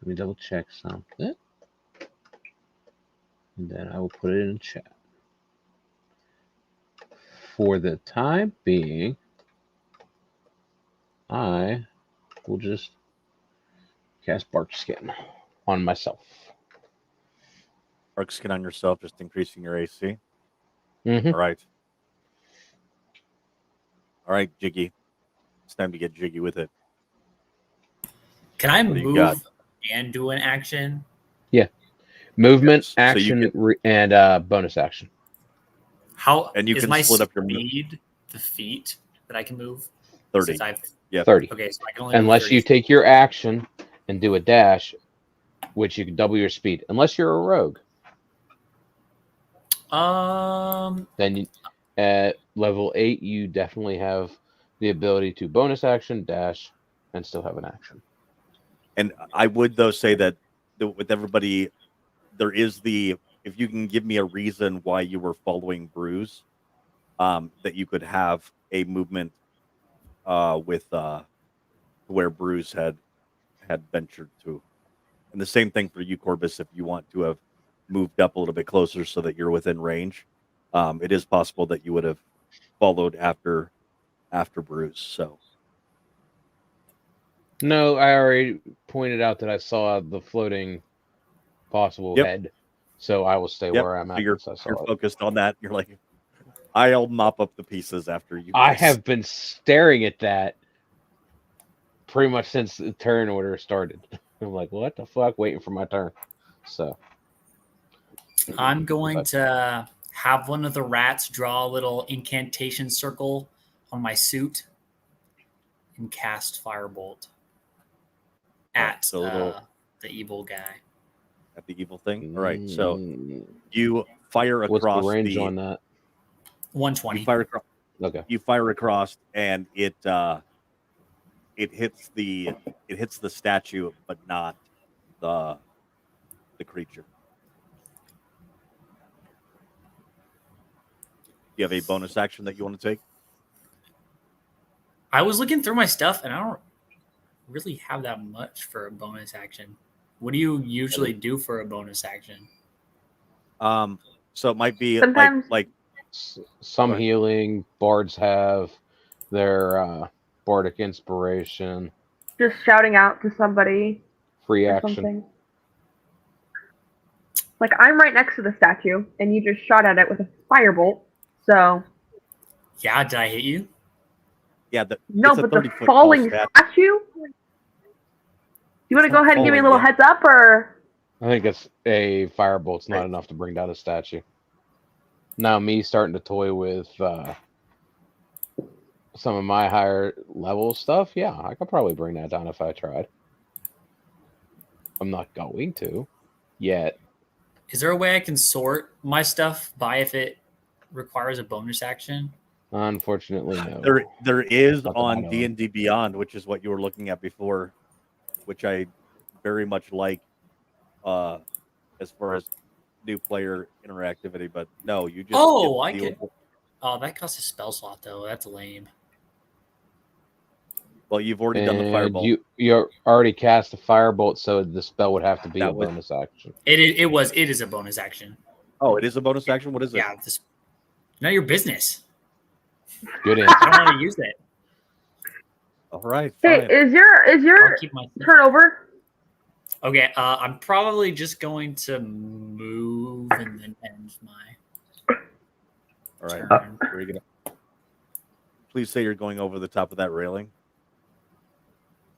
Let me double check something. And then I will put it in chat. For the time being, I will just cast Bark Skin on myself. Arc skin on yourself, just increasing your AC. Mm-hmm. All right. All right, Jiggy. It's time to get jiggy with it. Can I What do you got? move and do an action? Movement, Yes. So you action, can- and bonus action. How And you is can my split up your speed the feet that I can move? 30. Since I've, Yeah. 30. okay, so I can only move Unless 30. you take your action and do a dash, which you can double your speed. Unless you're a rogue. Then you, at level 8, you definitely have the ability to bonus action, dash, and still have an action. And I would, though, say that with everybody, there is if you can give me a reason why you were following Bruce, that you could have a movement with where Bruce had ventured to. And the same thing for you, Corbus, if you want to have moved up a little bit closer so that you're within range. It is possible that you would have followed after Bruce. So No, I already pointed out that I saw the floating possible Yep. head, so I will stay Yep. where I'm So at. you're since I saw you're it. focused on that. You're like, I'll mop up the pieces after you. I guys." have been staring at that pretty much since the turn order started. I'm like, what the fuck? Waiting for my turn. So I'm going to have one of the rats draw a little incantation circle on my suit and cast Firebolt at so little- the evil guy. at the evil thing. All right. So Mm, you fire what's across the range on that? 120. you fire across. Okay. You fire across, and it hits the statue, but not the creature. You have a bonus action that you want to take? I was looking through my stuff and I don't really have that much for a bonus action. What do you usually do for a bonus action? So it might be Sometimes- like Some Go ahead. healing bards have their bardic inspiration, Just shouting out to somebody free or action. something. Like, I'm right next to the statue, and you just shot at it with a firebolt. So, Yeah, did I hit you? yeah, no, it's a but the 30-foot falling tall statue? You want to It's go not ahead and give me a falling little yet. heads up, or? I think it's a firebolt's not Right. enough to bring down a statue. Now me starting to toy with some of my higher level stuff, yeah, I could probably bring that down if I tried. I'm not going to yet. Is there a way I can sort my stuff by if it requires a bonus action? Unfortunately, no. There is Not that I on know of. D&D Beyond, which is what you were looking at before, which I very much like as far as new player interactivity. But no, you just Oh, get to I deal could- with- Oh, that costs a spell slot though. That's lame. Well, you've already done the And fireball. you already cast a firebolt, so the spell would have to be That a was- bonus action. It is a bonus action. Oh, it is a bonus action. What is it? Yeah, this none of your business. Good I answer. don't want to use it. All right, Hey, fine. is I'll your keep my turn over? Okay, I'm probably just going to move and then end my All right. turn. Where are you gonna? Please say you're going over the top of that railing.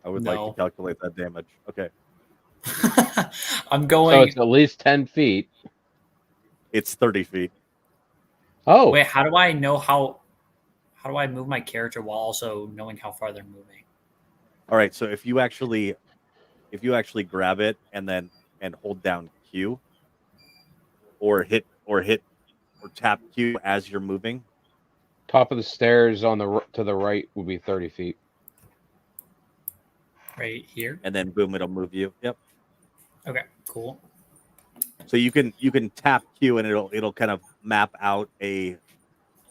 I would like No. to calculate that damage. Okay, I'm So going. it's at least 10 feet. it's 30 feet. Oh, Wait, how do I know how do I move my character while also knowing how far they're moving? All right, so if you actually grab it and hold down Q, or tap Q as you're moving, top of the stairs on to the right would be 30 feet. Right here. and then boom, it'll move you. Yep. Okay, cool. So you can tap Q and it'll kind of map out a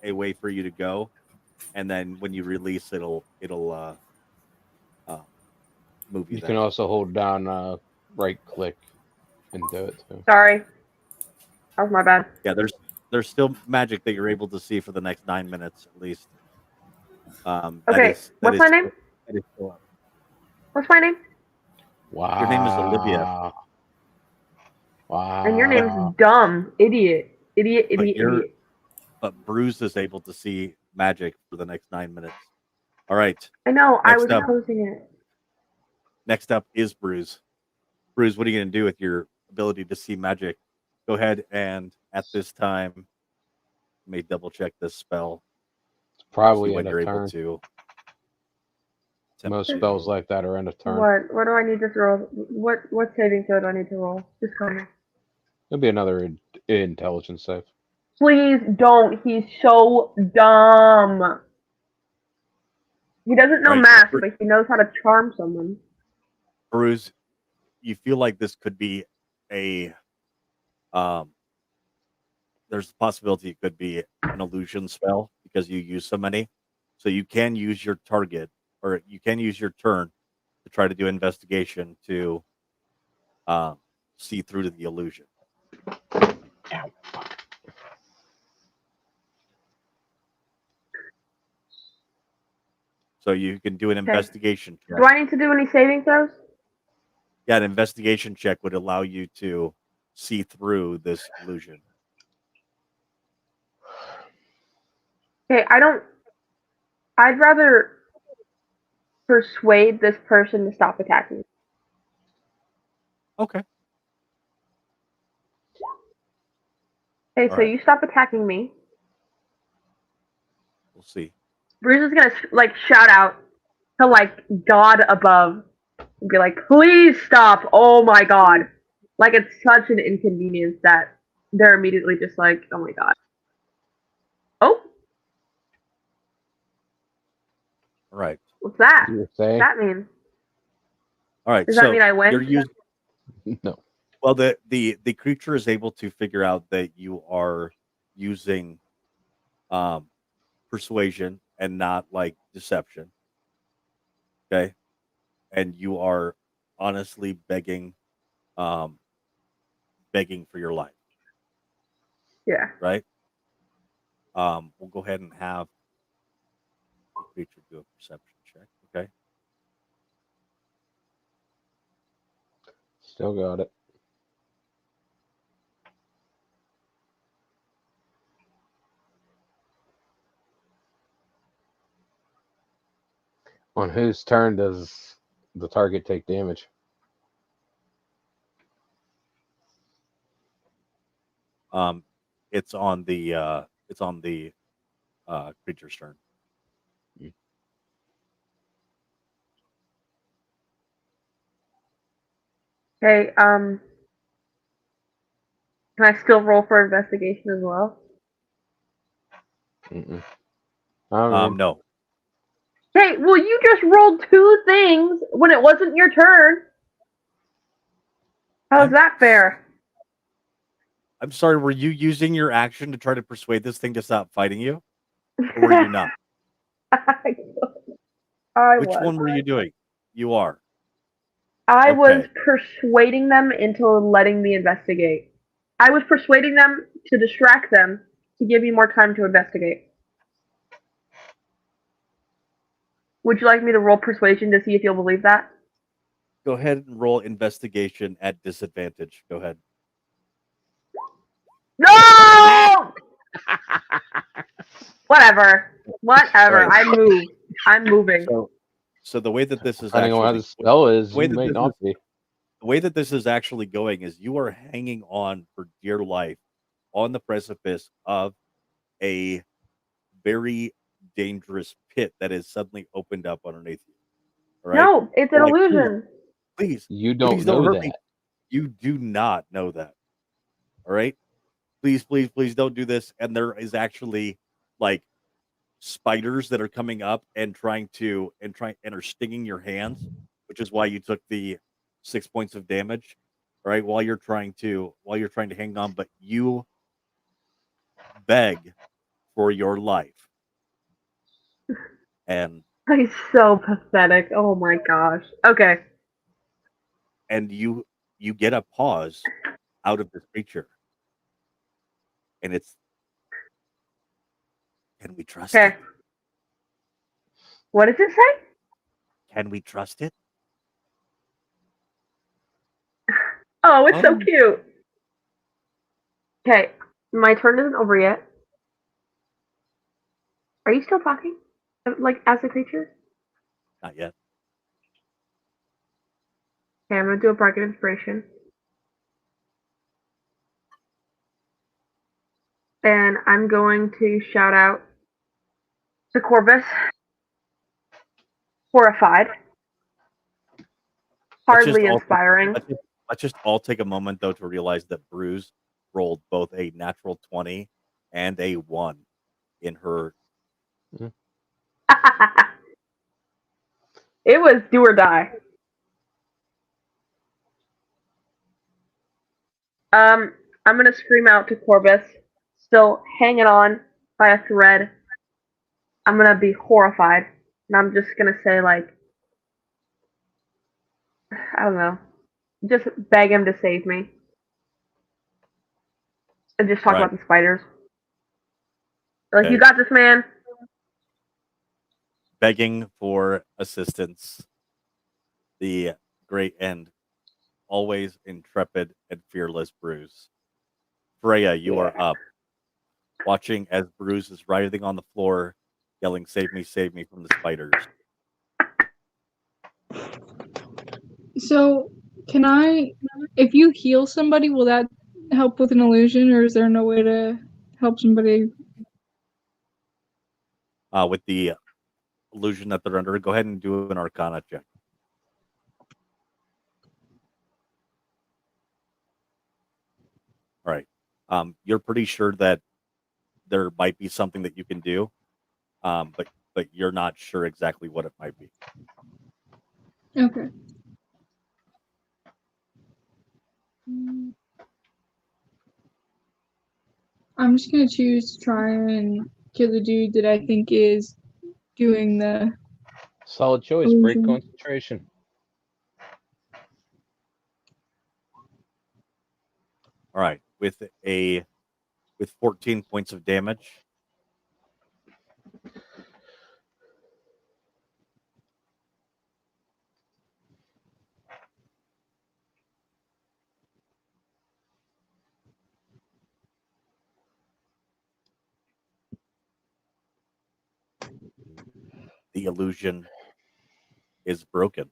way for you to go, and then when you release, it'll move you. You then. can also hold down right click and do it too. Sorry. That was my bad. Yeah, there's still magic that you're able to see for the next 9 minutes at least. That Okay, is- that what's is my still- name? that is still up. What's my name? Wow. Your name is Olivia. Wow. And your name's dumb. Idiot. Idiot, But idiot, you're- idiot. But Bruce is able to see magic for the next 9 minutes. All right. I know, I Next was up. posing it. Next up is Bruce. Bruce, what are you going to do with your ability to see magic? Go ahead and at this time, let me double check this spell. It's probably See when end you're of able turn. to. Most spells like that are end of turn. What do I need to roll? What saving throw do I need to roll? Just come here. It'll be another intelligence save. Please don't. He's so dumb. He doesn't know Right. math, but he knows how to charm someone. Bruce, you feel like this could be a there's a possibility it could be an illusion spell because you use so many. So you can use your target, or you can use your turn to try to do investigation to see through to the illusion. Ow, fuck. So you can do an investigation check. Do I need to do any saving throws? Yeah, an investigation check would allow you to see through this illusion. Okay, I'd rather persuade this person to stop attacking me. Okay. Okay, so Alright. you stop attacking me. We'll see. Bruce is gonna like shout out to like God above and be like, "Please stop! Oh my God!" Like it's such an inconvenience that they're immediately just like, "Oh my God." Oh, All right. what's that? You were What's saying? that mean? All right. Does so that mean I win? you're using. No. Well, the creature is able to figure out that you are using persuasion and not like deception. Okay, and you are honestly begging for your life, Yeah. right? We'll go ahead and have the creature do a perception check. Okay. Still got it. On whose turn does the target take damage? It's on the creature's turn. Okay. Can I still roll for investigation as well? Mm-mm. I mean, No. Hey, well, you just rolled 2 things when it wasn't your turn. How's I'm- that fair? I'm sorry. Were you using your action to try to persuade this thing to stop fighting you, or were you not? Which one were you doing? You are. I was Okay. persuading them into letting me investigate. I was persuading them to distract them to give you more time to investigate. Would you like me to roll persuasion to see if you'll believe that? Go ahead and roll investigation at disadvantage. Go ahead. No! Whatever. Whatever. Right. I'm moving. So the way that this is depending on how actually the spell is, way you that may this not be. the way that this is actually going is you are hanging on for dear life on the precipice of a very dangerous pit that is suddenly opened up underneath you. All right. No, it's an You're like, illusion. Please, You don't please don't know hurt me. that. You do not know that. All right. Please, please, please don't do this. And there is actually like spiders that are coming up and are stinging your hands, which is why you took the 6 points of damage. All right, while you're trying to hang on, but you beg for your life. And He's so pathetic. Oh my gosh. Okay. you get a pause out of this creature. And it's, can we trust Okay. it? What does it say? Can we trust it? Oh, it's so Oh. cute. Okay, my turn isn't over yet. Are you still talking? Like, as a creature? Not yet. Okay, I'm gonna do a bargain inspiration. And I'm going to shout out to Corvus. Horrified. Hardly inspiring. Let's just all take a moment though to realize that Bruce rolled both a natural 20 and a 1 in her. It was do or die. I'm gonna scream out to Corvus, still hanging on by a thread. I'm gonna be horrified, and I'm just gonna say like, I don't know, just beg him to save me, and just talk Right. about the spiders. Like, Okay. you got this, man. Begging for assistance. The great and always intrepid and fearless Bruce. Freya, you are up, watching as Bruce is writhing on the floor, yelling, save me from the spiders. So, can I, if you heal somebody, will that help with an illusion, or is there no way to help somebody? With the illusion that they're under, go ahead and do an Arcana check. All right. You're pretty sure that there might be something that you can do, but you're not sure exactly what it might be. Okay. I'm just gonna choose to try and kill the dude that I think is doing the Solid choice. Break illusion. concentration. All right. With 14 points of damage. The illusion is broken.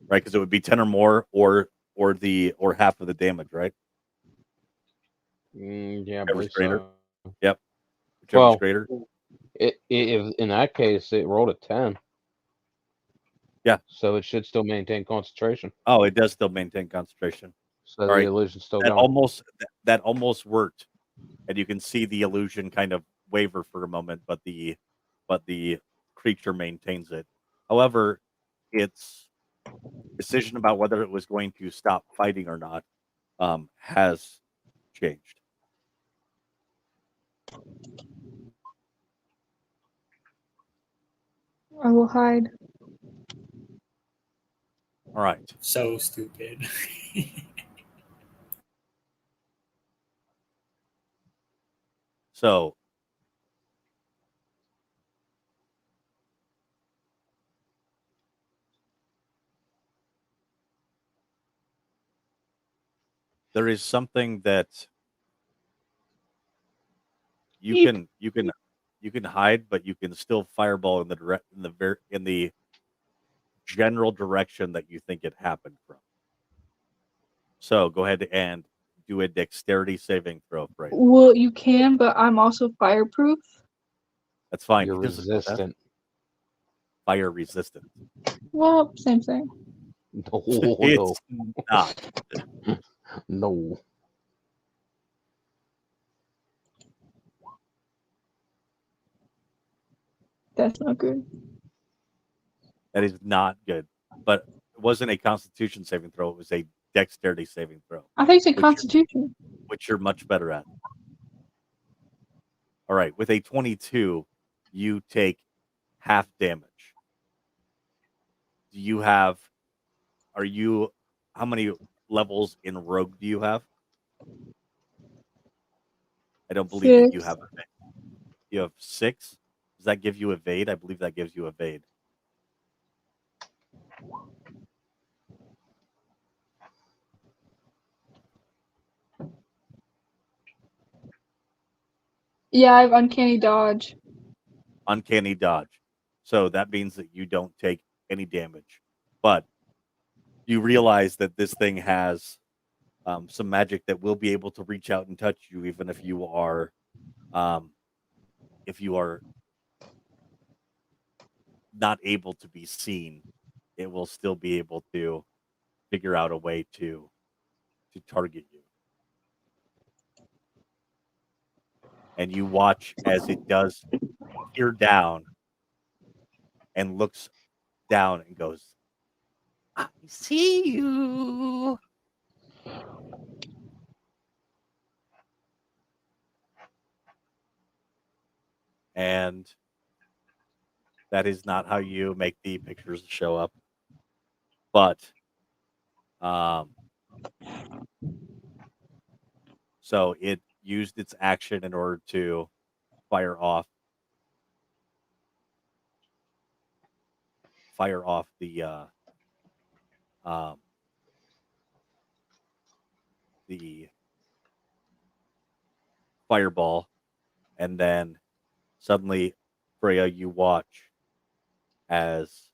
Right, because it would be 10 or more or half of the damage, right? Yeah, I Whichever's believe greater. so. Whichever's Well, greater. If in that case it rolled a 10. Yeah. So it should still maintain concentration. Oh, it does still maintain concentration. So All the right. illusion's still That going. almost worked. And you can see the illusion kind of waver for a moment, but the creature maintains it. However, its decision about whether it was going to stop fighting or not has changed. I will hide. All right. So stupid. So there is something that you can hide, but you can still fireball in the general direction that you think it happened from. So go ahead and do a dexterity saving throw, Freya. Well, you can, but I'm also fireproof. That's fine. You're He doesn't know that. resistant. Fire resistant. Well, same thing. No, It's not. no. That's not good. That is not good. But it wasn't a Constitution saving throw. It was a dexterity saving throw, I think it's a Which- Constitution. which you're much better at. All right. With a 22, you take half damage. How many levels in Rogue do you have? I don't believe that you 6. have evade. You have 6. Does that give you evade? I believe that gives you evade. Yeah, I have uncanny dodge. Uncanny dodge. So that means that you don't take any damage. But you realize that this thing has some magic that will be able to reach out and touch you, even if you are not able to be seen. It will still be able to figure out a way to target you. And you watch as it does peer down and looks down and goes, I see you. and that is not how you make the pictures show up. But so it used its action in order to fire off the fireball, and then suddenly, Freya, you watch as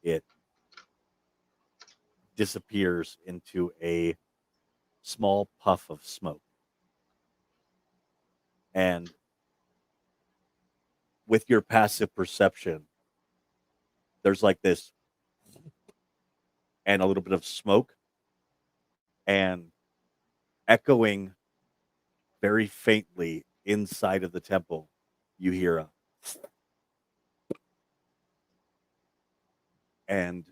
it disappears into a small puff of smoke. And with your passive perception, there's like this and a little bit of smoke, and echoing very faintly inside of the temple, you hear a and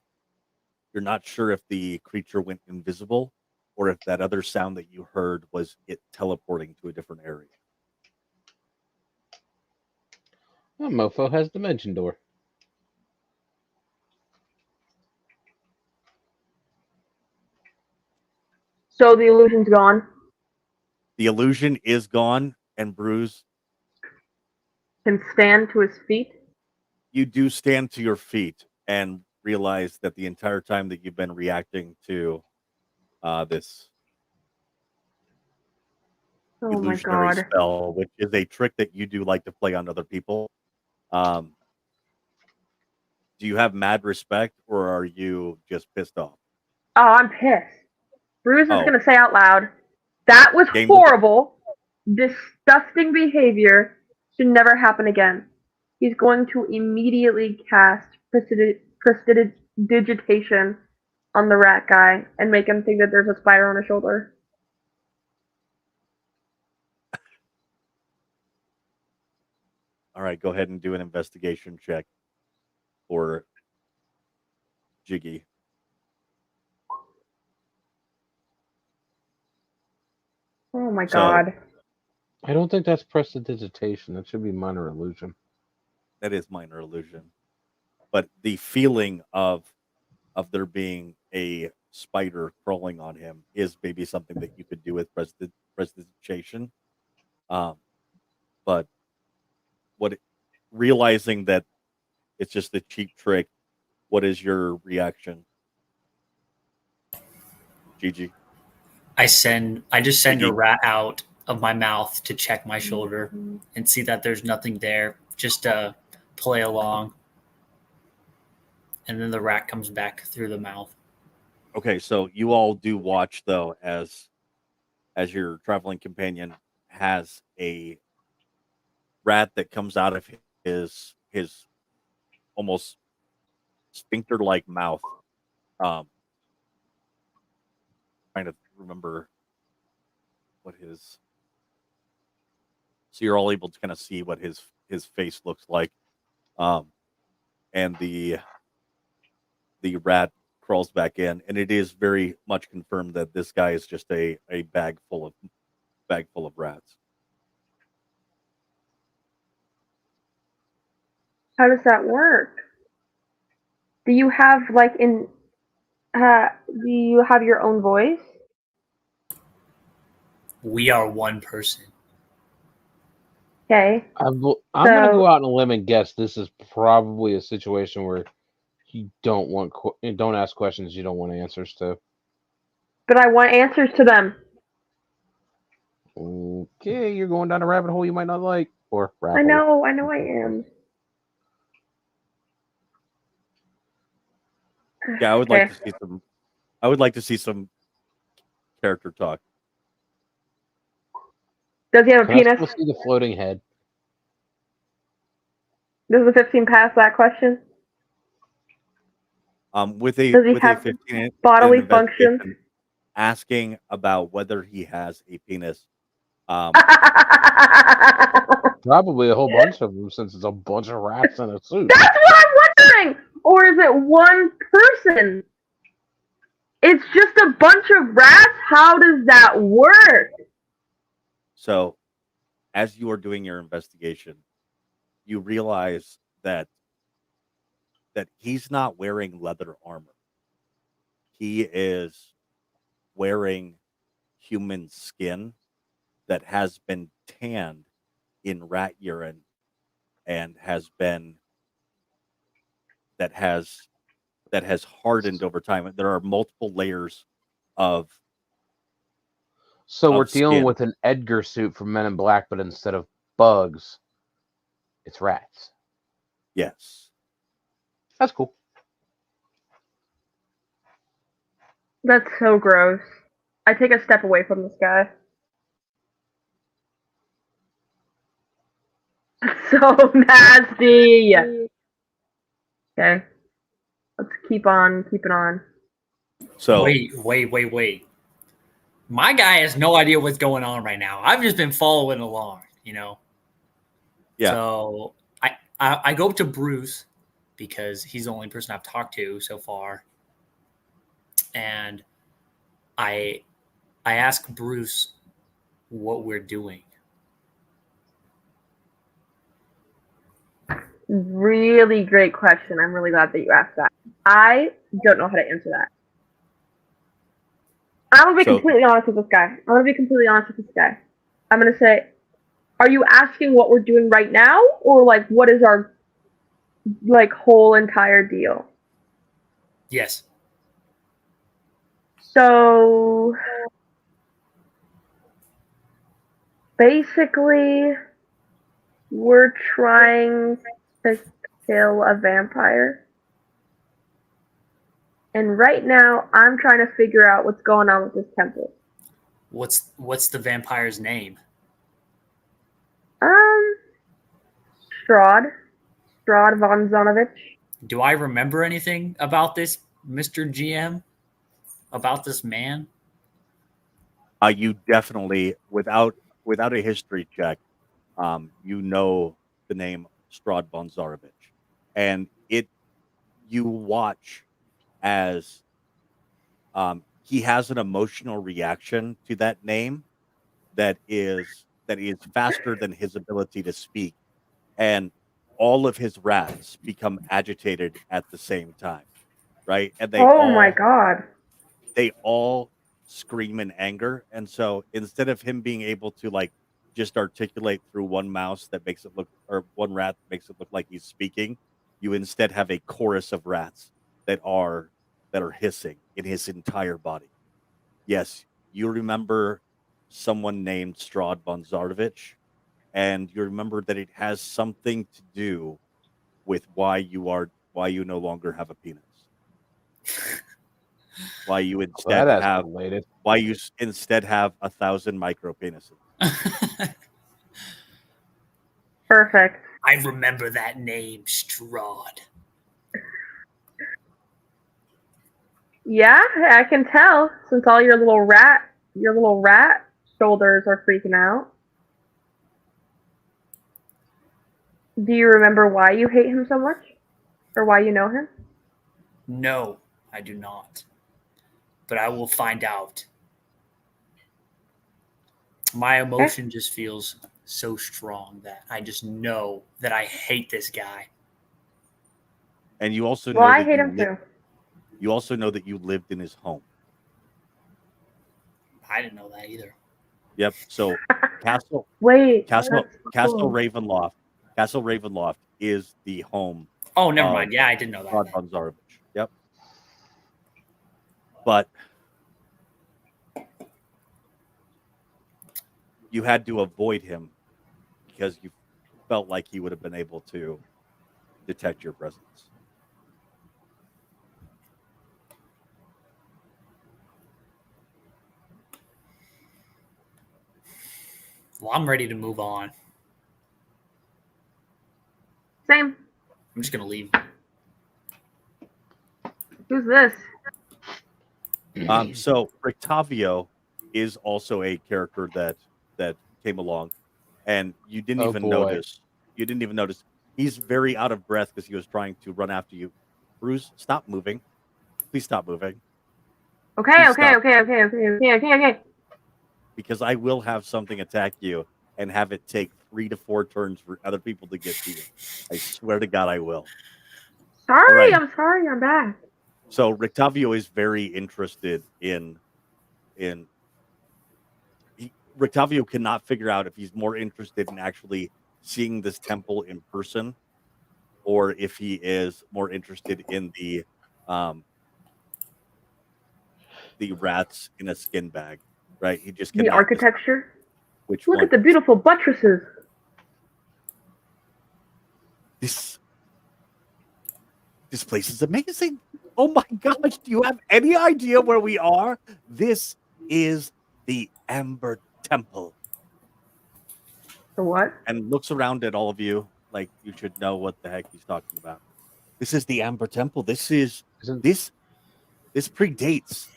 you're not sure if the creature went invisible or if that other sound that you heard was it teleporting to a different area. That mofo has dimension door. So the illusion's gone. The illusion is gone, and Bruce, Can stand to his feet. you do stand to your feet and realize that the entire time that you've been reacting to this Oh my illusionary god. spell, which is a trick that you do like to play on other people. Do you have mad respect, or are you just pissed off? Oh, I'm pissed. Bruce is Oh. gonna say out loud, that was Game- horrible. Disgusting behavior. Should never happen again. He's going to immediately cast prestidigitation on the rat guy and make him think that there's a spider on his shoulder. All right, go ahead and do an investigation check for Jiggy. Oh my So- god. I don't think that's prestidigitation. That should be minor illusion. That is minor illusion, but the feeling of there being a spider crawling on him is maybe something that you could do with prestidigitation. But realizing that it's just a cheap trick, what is your reaction, Gigi? I just send a Gigi. rat out of my mouth to check my shoulder and see that there's nothing there, just to play along. And then the rat comes back through the mouth. Okay, so you all do watch though as your traveling companion has a rat that comes out of his almost sphincter-like mouth. Trying to remember what his. So you're all able to kind of see what his face looks like, and the rat crawls back in, and it is very much confirmed that this guy is just a bag full of rats. How does that work? Do you have do you have your own voice? We are one person. Okay. I'm going to go out on a limb and guess this is probably a situation where you don't ask questions you don't want answers to. But I want answers to them. Okay, you're going down a rabbit hole you might not like, or rabbit I hole. know I am. Yeah, I would like Okay. to see some. I would like to see some character talk. Does he have a Can I penis? still see the floating head? Does the 15 pass that question? With a Does he with have a 15 bodily investigation, functions? asking about whether he has a penis. Probably a whole bunch of them, since it's a bunch of rats in a suit. That's what I'm wondering! Or is it one person? It's just a bunch of rats? How does that work? So as you are doing your investigation, you realize that he's not wearing leather armor. He is wearing human skin that has been tanned in rat urine and that has hardened over time. There are multiple layers of So we're of dealing skin. with an Edgar suit from Men in Black, but instead of bugs, it's rats. Yes. That's cool. That's so gross. I take a step away from this guy. So nasty. Okay. Let's keep on keeping on. So Wait. My guy has no idea what's going on right now. I've just been following along, you know. Yeah. So I go up to Bruce because he's the only person I've talked to so far, and I ask Bruce what we're doing. Really great question. I'm really glad that you asked that. I don't know how to answer that. I'm gonna be So- completely honest with this guy. I'm gonna say, are you asking what we're doing right now, or like what is our like whole entire deal? Yes. So basically, we're trying to kill a vampire. And right now, I'm trying to figure out what's going on with this temple. What's the vampire's name? Strahd von Zonovich. Do I remember anything about this, Mr. GM? About this man? you definitely, without a history check, you know the name Strahd von Zarovich, and you watch as he has an emotional reaction to that name that is faster than his ability to speak, and all of his rats become agitated at the same time, right? And My god. they all scream in anger. And so instead of him being able to like just articulate through one mouse that makes it look, or one rat that makes it look like he's speaking, you instead have a chorus of rats that are hissing in his entire body. Yes, you remember someone named Strahd von Zarovich, and you remember that it has something to do with why you no longer have a penis. Why you instead That have escalated. why you instead have 1,000 micro penises. Perfect. I remember that name, Strahd. Yeah, I can tell since all your little rat shoulders are freaking out. Do you remember why you hate him so much? Or why you know him? No, I do not. But I will find out. My emotion just feels so strong that I just know that I hate this guy. And you also Well, know I that hate him too. you also know that you lived in his home. I didn't know that either. Yep. So Castle Wait. Castle that's Castle cool. Ravenloft. Castle Ravenloft is the home Oh, never of mind. Yeah, I didn't know that. Strahd von Zarovich. Yep. But you had to avoid him because you felt like he would have been able to detect your presence. Well, I'm ready to move on. Same. I'm just going to leave. Who's this? So Rictavio is also a character that came along, and you didn't Oh, even boy. notice. You didn't even notice. He's very out of breath because he was trying to run after you. Bruce, stop moving. Please stop moving, Okay. Please stop. Because because I will have something attack you, and have it take 3 to 4 turns for other people to get to you. I swear to God, I will. Sorry, right. I'm sorry, I'm back. So Rictavio is very interested in Rictavio cannot figure out if he's more interested in actually seeing this temple in person, or if he is more interested in the rats in a skin bag. Right? He just The cannot decide architecture. which Look one. at the beautiful buttresses. This place is amazing. Oh my gosh, do you have any idea where we are? This is the Amber Temple. The what? And looks around at all of you like you should know what the heck he's talking about. This is the Amber Temple. This predates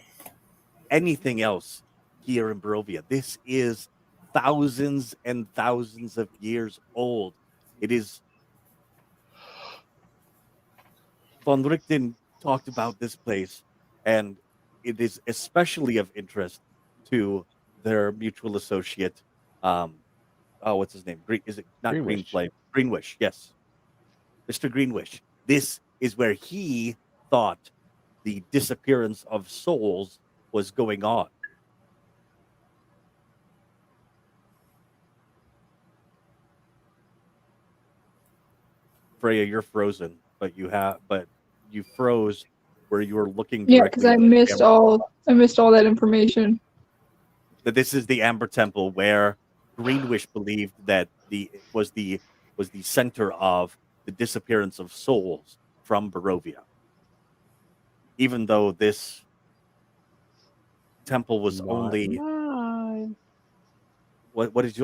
anything else here in Barovia. This is thousands and thousands of years old. It is Von Richten talked about this place, and it is especially of interest to their mutual associate. What's his name? Is it not Greenwish. Green Flame? Greenwish, yes, Mr. Greenwish. This is where he thought the disappearance of souls was going on. Freya, you're frozen, but you froze where you were looking Yeah, directly. because I missed all that information. That this is the Amber Temple where Greenwish believed that was the center of the disappearance of souls from Barovia. Even though this temple was only what is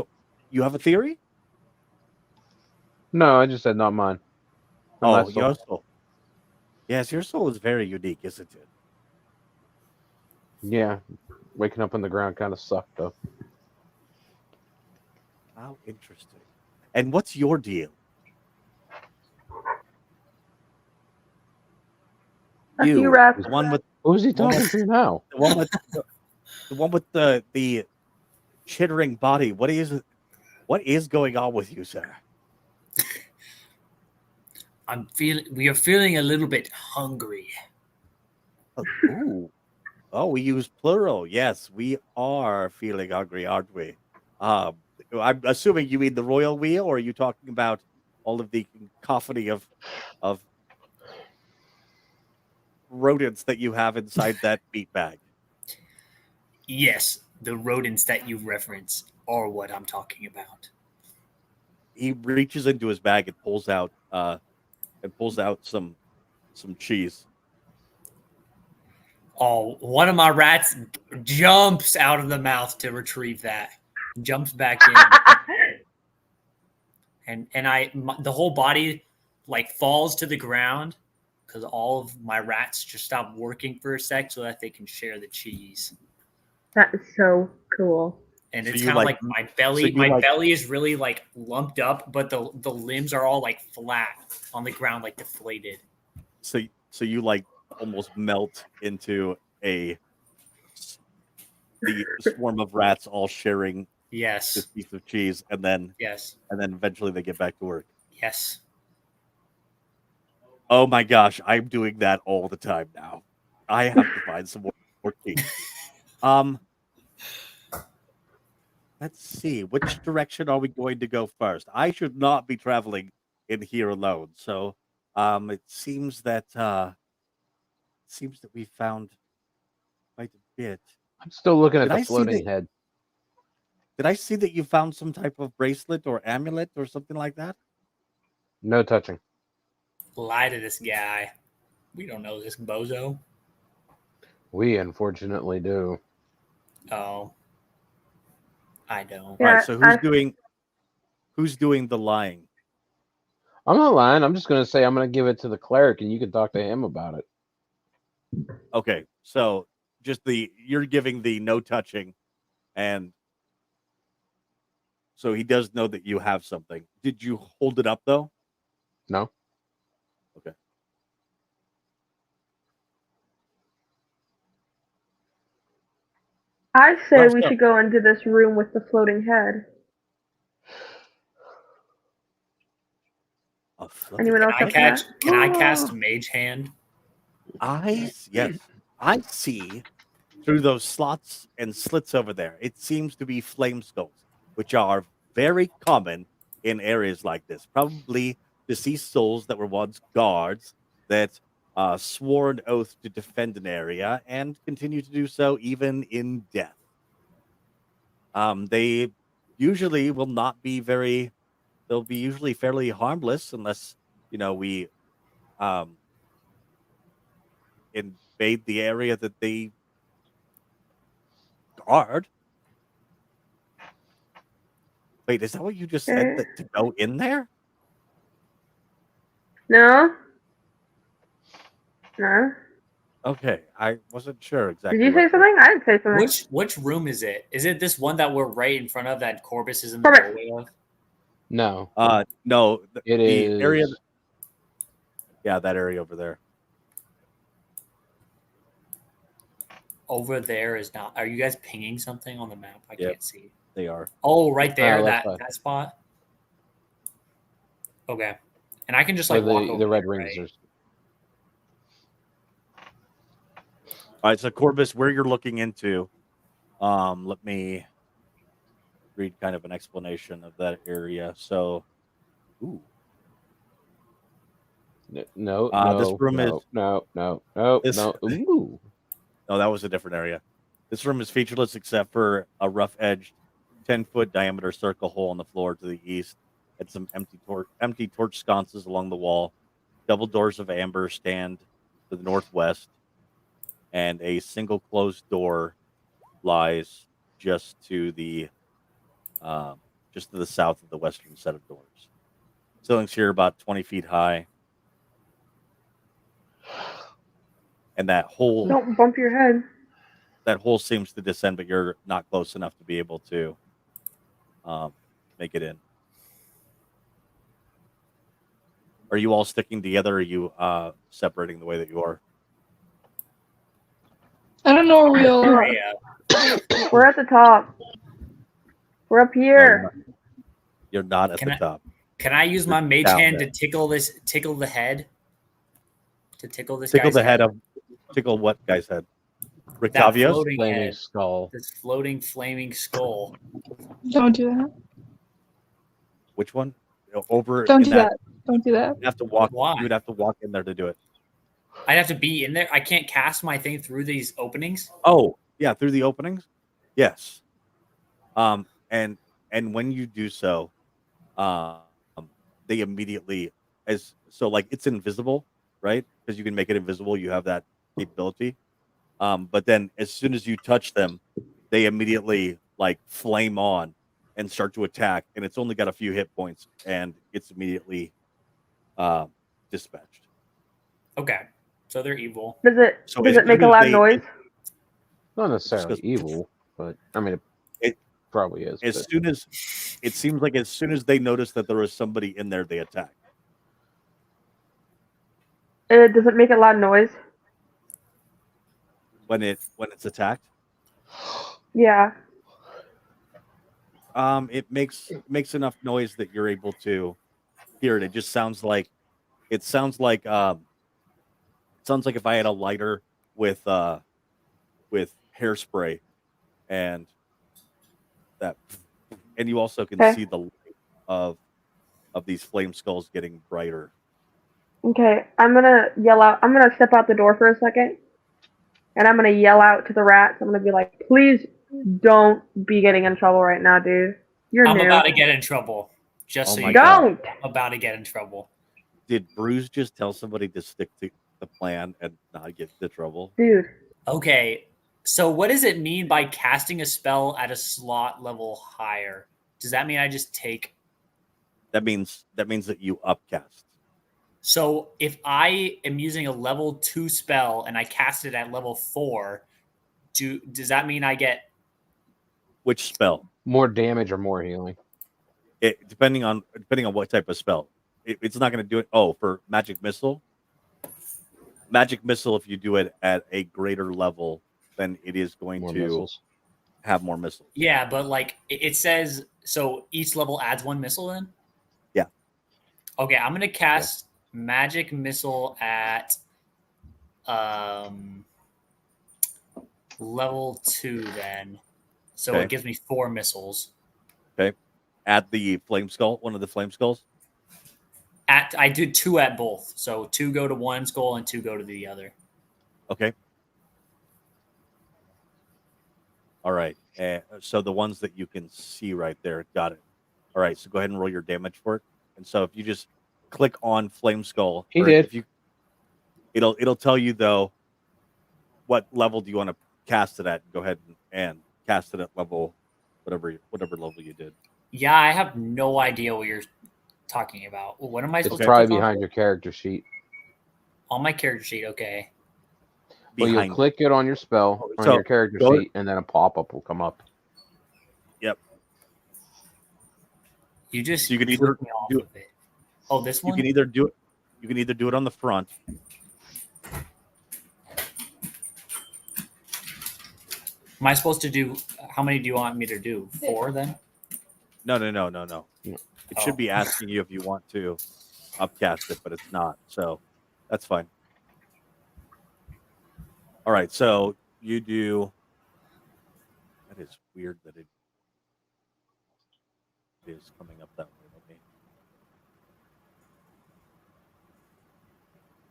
you have a theory? No, I just said not mine. Oh, your soul. Yes, your soul is very unique, isn't it? Yeah, waking up on the ground kind of sucked though. How interesting. And what's your deal? A few rats. The one with Who's he talking to now? the one with the chittering body. What is going on with you, sir? We are feeling a little bit hungry. Ooh. Oh, we use plural. Yes, we are feeling hungry, aren't we? I'm assuming you mean the royal wheel, or are you talking about all of the cacophony of rodents that you have inside that meat bag? Yes, the rodents that you reference are what I'm talking about. He reaches into his bag and pulls out some cheese. Oh, one of my rats jumps out of the mouth to retrieve that. Jumps back in. The whole body like falls to the ground because all of my rats just stop working for a sec so that they can share the cheese. That is so cool. And So it's you kind of like- like my belly. so you My like- belly is really like lumped up, but the limbs are all like flat on the ground, like deflated. So you like almost melt into the swarm of rats all sharing this Yes. piece of cheese, and then Yes. eventually they get back to work. Yes. Oh my gosh, I'm doing that all the time now. I have to find some more cheese. Let's see, which direction are we going to go first? I should not be traveling in here alone. So it seems that we found quite a bit. I'm still looking at Did I the see floating that- head. Did I see that you found some type of bracelet or amulet or something like that? No touching. Lie to this guy. We don't know this bozo. We unfortunately do. Oh. I don't. Yeah, Right. So who's doing the lying? I'm not lying. I'm just going to say I'm going to give it to the cleric, and you can talk to him about it. Okay. So just you're giving the no touching, and so he does know that you have something. Did you hold it up though? No. Okay. I say Well, we so- should go into this room with the floating head. Anyone else Can I have that? Can I cast Mage Hand? Yes, I see through those slots and slits over there. It seems to be flame skulls, which are very common in areas like this. Probably deceased souls that were once guards that swore an oath to defend an area and continue to do so even in death. They usually will not be very. They'll be usually fairly harmless unless we um, invade the area that they guard. Wait, is that what you just said? Okay. That to go in there? No. No. Okay, I wasn't sure exactly. Did you say what- something? I didn't say something. Which room is it? Is it this one that we're right in front of that Corbus is in the Corbus. doorway of? No, No, it the is. area. Yeah, that area over there. Over there is not. Are you guys pinging something on the map? I Yep. can't see. They are. Oh, right there, left that side. that spot. Okay, and I can just Where like walk over the red there, rings right? All right, so Corbus, where you're looking into, let me read kind of an explanation of that area. So, ooh, No, this room no, is- no. this- Ooh. no, that was a different area. This room is featureless except for a rough-edged, 10-foot diameter circle hole on the floor to the east, and some empty torch sconces along the wall. Double doors of amber stand to the northwest, and a single closed door lies just to the south of the western set of doors. Ceilings here about 20 feet high, and that hole Don't bump your head. seems to descend, but you're not close enough to be able to make it in. Are you all sticking together? Or are you separating the way that you are? I don't know where we all are. Yeah. We're at the top. We're up No, here. you're not at Can the I- top. Can I use my Mage Down Hand there. to tickle the head? To tickle this Tickle guy's the head of. Tickle what guy's head? That Rictavios? floating Flaming head. skull. This floating flaming skull. Don't do that. Which one? Over Don't in do that. Don't do that. You have to walk. Why? You would have to walk in there to do it. I'd have to be in there. I can't cast my thing through these openings. Oh, yeah, through the openings. Yes. And when you do so, they immediately like it's invisible, right? Because you can make it invisible. You have that capability. But then as soon as you touch them, they immediately like flame on and start to attack. And it's only got a few hit points, and it's immediately dispatched. Okay, so they're evil. Does it So does as it make a soon as loud they- noise? Not necessarily goes- evil, but I mean, It- it probably is. As but- soon as it seems like as soon as they notice that there was somebody in there, they attack. Does it make a loud noise? When it's attacked, Yeah. it makes enough noise that you're able to hear it. It just sounds like if I had a lighter with hairspray and that, and you also can Okay. see the light of these flame skulls getting brighter. Okay. I'm gonna yell out. I'm gonna step out the door for a second, and I'm gonna yell out to the rats. I'm gonna be like, "Please don't be getting in trouble right now, dude. You're I'm new. about to get in trouble. Just Oh so my you God. know, Don't." I'm about to get in trouble. Did Bruce just tell somebody to stick to the plan and not get into trouble? Dude. Okay, so what does it mean by casting a spell at a slot level higher? Does that mean I just take? That means that you upcast. So if I am using a level 2 spell and I cast it at level 4, does that mean I get? Which spell? more damage or more healing. Depending on what type of spell. It's not going to do it. Oh, for magic missile. Magic missile, if you do it at a greater level, then it is going More to missiles. have more missiles. Yeah, but like it says, so each level adds 1 missile. Then. Yeah. Okay, I'm gonna cast magic missile at level 2 then. So Okay. it gives me 4 missiles. At the flame skull, one of the flame skulls. I did 2 at both. So 2 go to one skull and 2 go to the other. Okay. All right. So the ones that you can see right there, got it. All right. So go ahead and roll your damage for it. And so if you just click on flame skull, He or did. If you, it'll tell you though, what level do you want to cast it at? Go ahead and cast it at level, whatever level you did. Yeah, I have no idea what you're talking about. What am I It's supposed probably to click behind your character sheet. on my character sheet? Okay. Well, you'll Behind. click it on your spell on So, your character go- sheet, and then a pop-up will come up. Yep. You just So you can either flipped me off do- of it. Oh, this You one? can either do it. You can either do it on the front. Am I supposed to do how many do you want me to do? 4 then? No. No. It should be asking you if you want to upcast it, but it's not. So that's fine. All right. So you do. That is weird that it is coming up that way.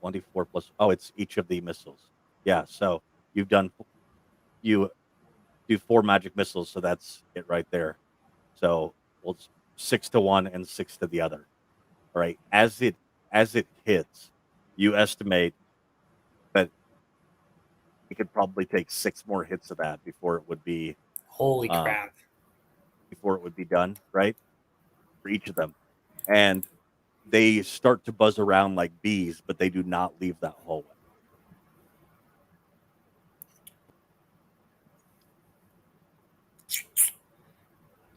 Let me. 1d4 plus. Oh, it's each of the missiles. Yeah. So you do 4 magic missiles. So that's it right there. So it's 6 to one and 6 to the other. All right. As it hits, you estimate that it could probably take 6 more hits of that before it would be Holy crap. done, right? For each of them. And they start to buzz around like bees, but they do not leave that hallway.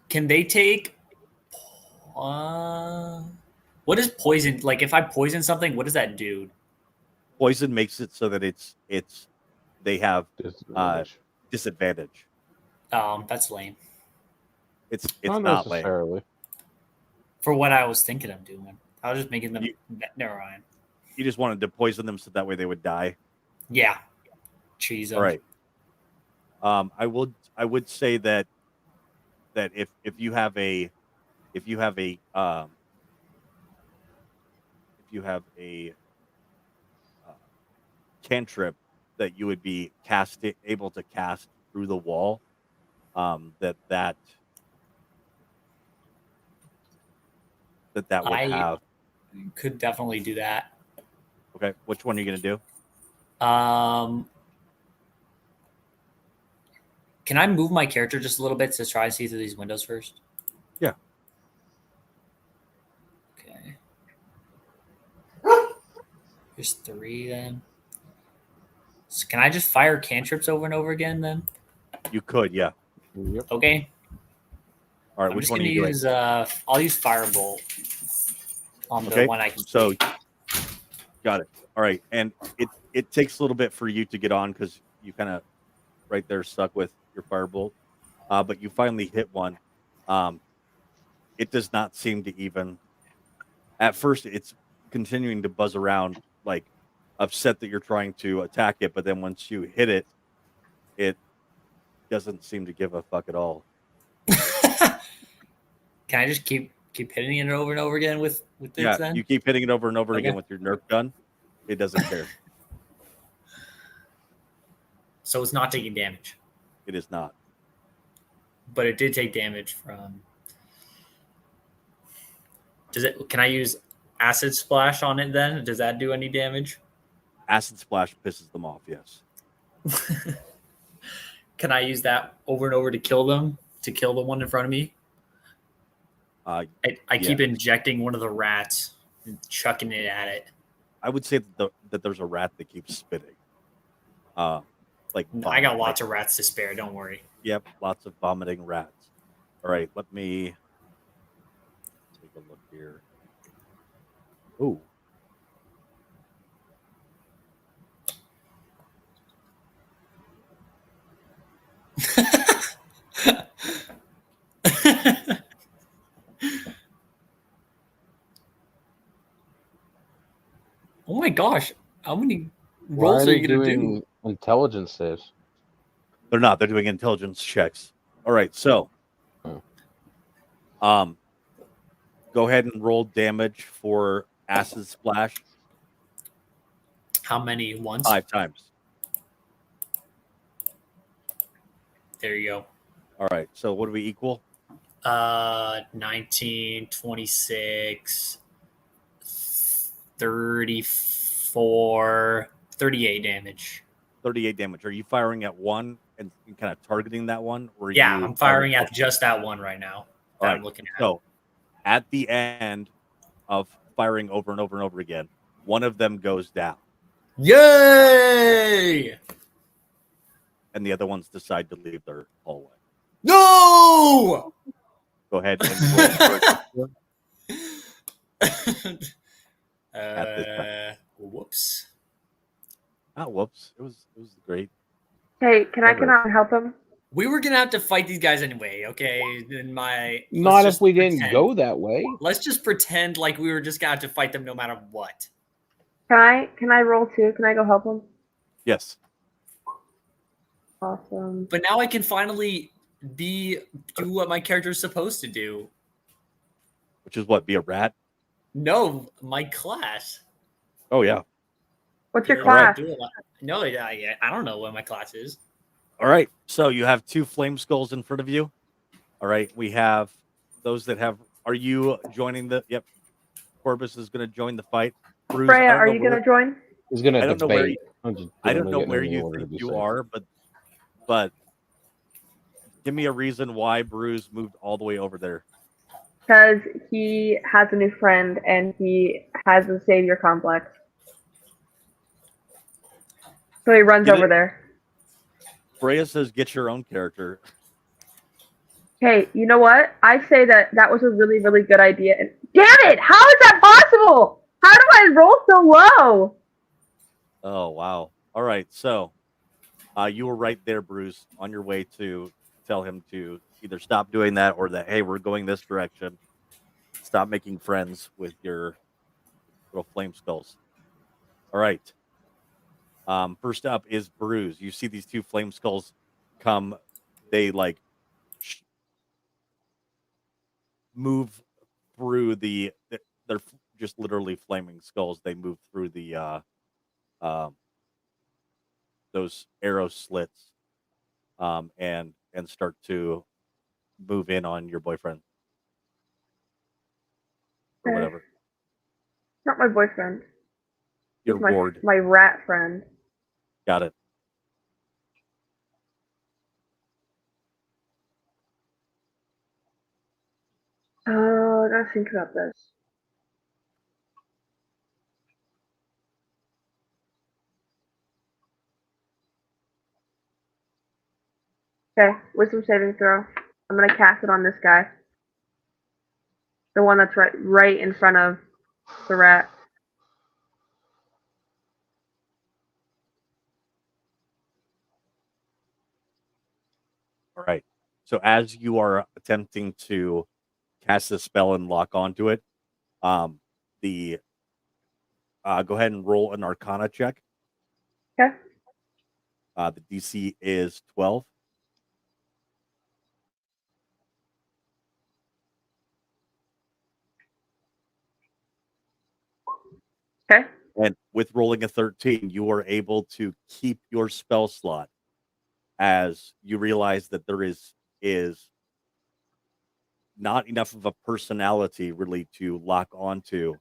Can they take what is poison? Like if I poison something, what does that do? Poison makes it so that they have Disadvantage. disadvantage. That's lame. It's Not not lame. necessarily. For what I was thinking of doing. I was just making them never mind. You just wanted to poison them so that way they would die. Yeah. Cheese. All right. I would say that if you have a cantrip that you would be able to cast through the wall, that would have. Could definitely do that. Okay, which one are you gonna do? Can I move my character just a little bit to try to see through these windows first? Yeah. Okay. Here's 3 then. So can I just fire cantrips over and over again then? You could, yeah. Yep. Okay. All right, I'm which just one are gonna you doing? use I'll use firebolt on the Okay, one I can so see. got it. All right, and it takes a little bit for you to get on because you kind of right there stuck with your firebolt, but you finally hit one. It does not seem to even. At first, it's continuing to buzz around, like upset that you're trying to attack it, but then once you hit it, it doesn't seem to give a fuck at all. Can I just keep hitting it over and over again with this Yeah, then? you keep hitting it over and over Okay. again with your Nerf gun. It doesn't care. So it's not taking damage. It is not. But it did take damage from. Can I use acid splash on it then? Does that do any damage? Acid splash pisses them off. Yes. Can I use that over and over to kill them? To kill the one in front of me? I keep injecting one of the rats and chucking it at it. I would say that there's a rat that keeps spitting. Like I got lots of rats to spare. Don't worry. Yep, lots of vomiting rats. All right, let me take a look here. Ooh. gosh, how many Why rolls are they you gonna do? doing intelligence saves? They're not. They're doing intelligence checks. All right. So, Oh. go ahead and roll damage for acid splash How many once? 5 times. There you go. All right. So what do we equal? 19, 26, 34, 38 damage. 38 damage. Are you firing at one and kind of targeting that one? Or are Yeah, you I'm firing at just that one right now that All I'm right. looking at. So at the end of firing over and over and over again, one of them goes down Yay! and the other ones decide to leave their hallway. No! Go ahead and roll for Whoops. whoops. It was great. Hey, can I Never. come out and help him? We were gonna have to fight these guys anyway, okay? Let's Not if just we didn't pretend. go that way. Let's just pretend like we were just gonna have to fight them no matter what. Can I roll too? Can I go help him? Yes. Awesome. But now I can finally do what my character is supposed to do. Which is what? Be a rat? No, my class. Oh, yeah. What's your Yeah, class? do a lot. No, I don't know what my class is. All right. So you have 2 flame skulls in front of you. All right. We have those that have. Are you joining the? Yep. Corbus is going to join the fight. Bruce, Freya, I don't are know you where- gonna join? He's gonna I don't know where debate. I'm just I don't gonna know get where in you order to think be you safe. are, but give me a reason why Bruce moved all the way over there. Because he has a new friend and he has a savior complex. So he runs Get over it? there. Freya says, "Get your own character." Hey, you know what? I say that was a really, really good idea. And damn it! How is that possible? How do I roll so low? Oh wow! All right, so you were right there, Bruce, on your way to tell him to either stop doing that or that hey, we're going this direction. Stop making friends with your little flame skulls. All right. First up is Bruce. You see these 2 flame skulls come. They like move through they're just literally flaming skulls. They move through the those arrow slits and start to move in on your boyfriend or Okay. whatever. Not my boyfriend. Your He's my, ward. my rat friend. Got it. Oh, I gotta think about this. Okay, wisdom saving throw. I'm gonna cast it on this guy. The one that's right in front of the rat. All right. So as you are attempting to cast the spell and lock onto it, the go ahead and roll an Arcana check. Okay. The DC is 12. Okay. And with rolling a 13, you are able to keep your spell slot as you realize that there is not enough of a personality really to lock onto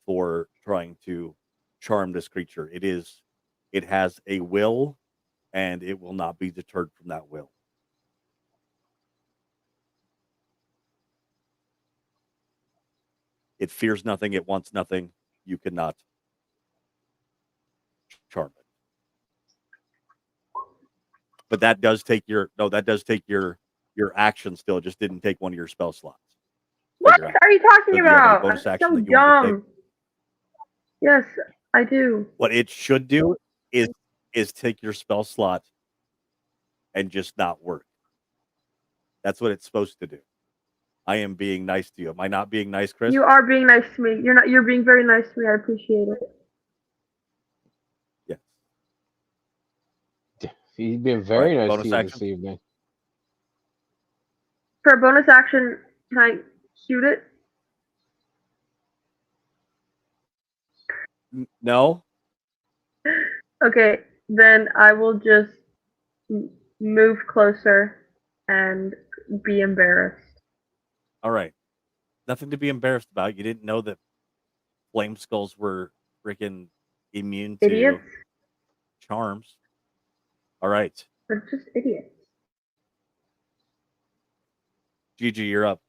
for trying to charm this creature. It has a will and it will not be deterred from that will. It fears nothing, it wants nothing. You cannot charm it. But that does take your action still. It just didn't take one of your spell slots. What Your are you talking So do you have any about? bonus That's action so that you want to dumb. Yes, I do. What it should do is take your spell slot and just not work. That's what it's supposed to do. I am being nice to you. Am I not being nice, Chris? You are being nice to me. You're being very nice to me. I appreciate it. He's been very nice bonus to you action? this evening. For a bonus action, can I shoot it? No. Okay, then I will just move closer and be embarrassed. All right. Nothing to be embarrassed about. You didn't know that flame skulls were freaking immune to Idiots. charms. All right. They're just idiots. Gigi, you're up.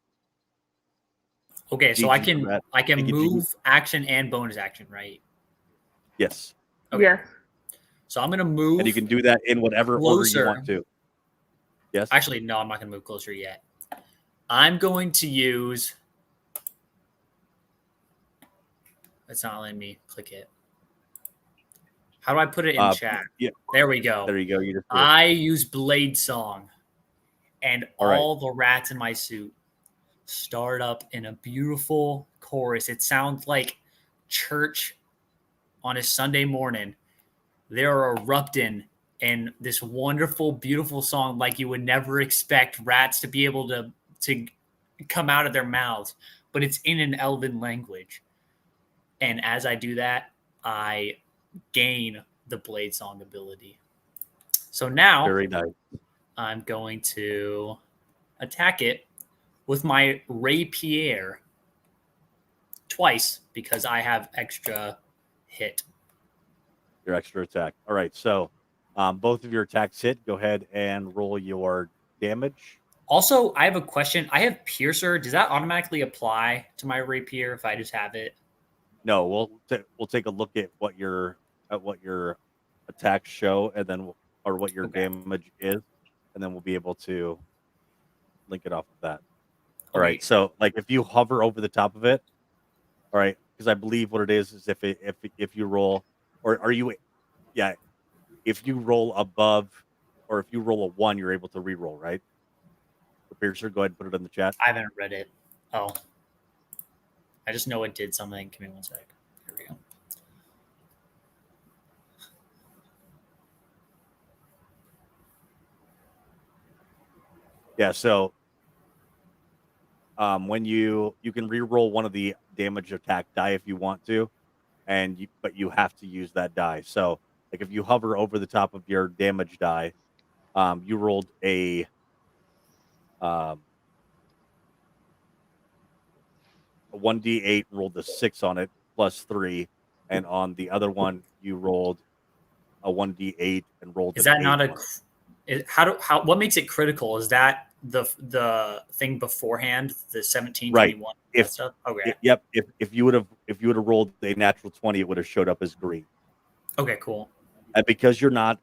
Okay, so GG for that. I can Thank you, move action and bonus action, right? Yes. Okay. Yes. So I'm gonna move. And you can do that in whatever order you Closer. want to. Yes. Actually, no, I'm not gonna move closer yet. I'm going to use. It's not letting me click it. How do I put it in chat? Yeah. There we go. There you go. You just did. I use Blade Song, and All right. all the rats in my suit start up in a beautiful chorus. It sounds like church on a Sunday morning. They're erupting in this wonderful, beautiful song like you would never expect rats to be able to come out of their mouths, but it's in an elven language. And as I do that, I gain the Blade Song ability. So now Very nice. I'm going to attack it with my rapier twice because I have extra hit. Your extra attack. All right. So both of your attacks hit. Go ahead and roll your damage. Also, I have a question. I have Piercer. Does that automatically apply to my rapier if I just have it? No, we'll take a look at what your attacks show, and then or what your Okay. damage is, and then we'll be able to link it off of that. All Okay. right. So like if you hover over the top of it, all right, because I believe what it is if you roll, or are you, yeah, if you roll above, or if you roll a 1, you're able to re-roll, right? For Piercer, go ahead and put it in the chat. I haven't read it. Oh. I just know it did something. Give me one sec. Here we go. Yeah, so when you can re-roll one of the damage attack die if you want to, but you have to use that die. So like if you hover over the top of your damage die, you rolled a 1d8, rolled a 6 on it plus 3, and on the other one you rolled a 1d8 and rolled. Is that not an a? 8. How? What makes it critical? Is that the thing beforehand, the 17, Right. 21 If- stuff? Okay. Yep. If you would have rolled a natural 20, it would have showed up as green. Okay. Cool. And because you're not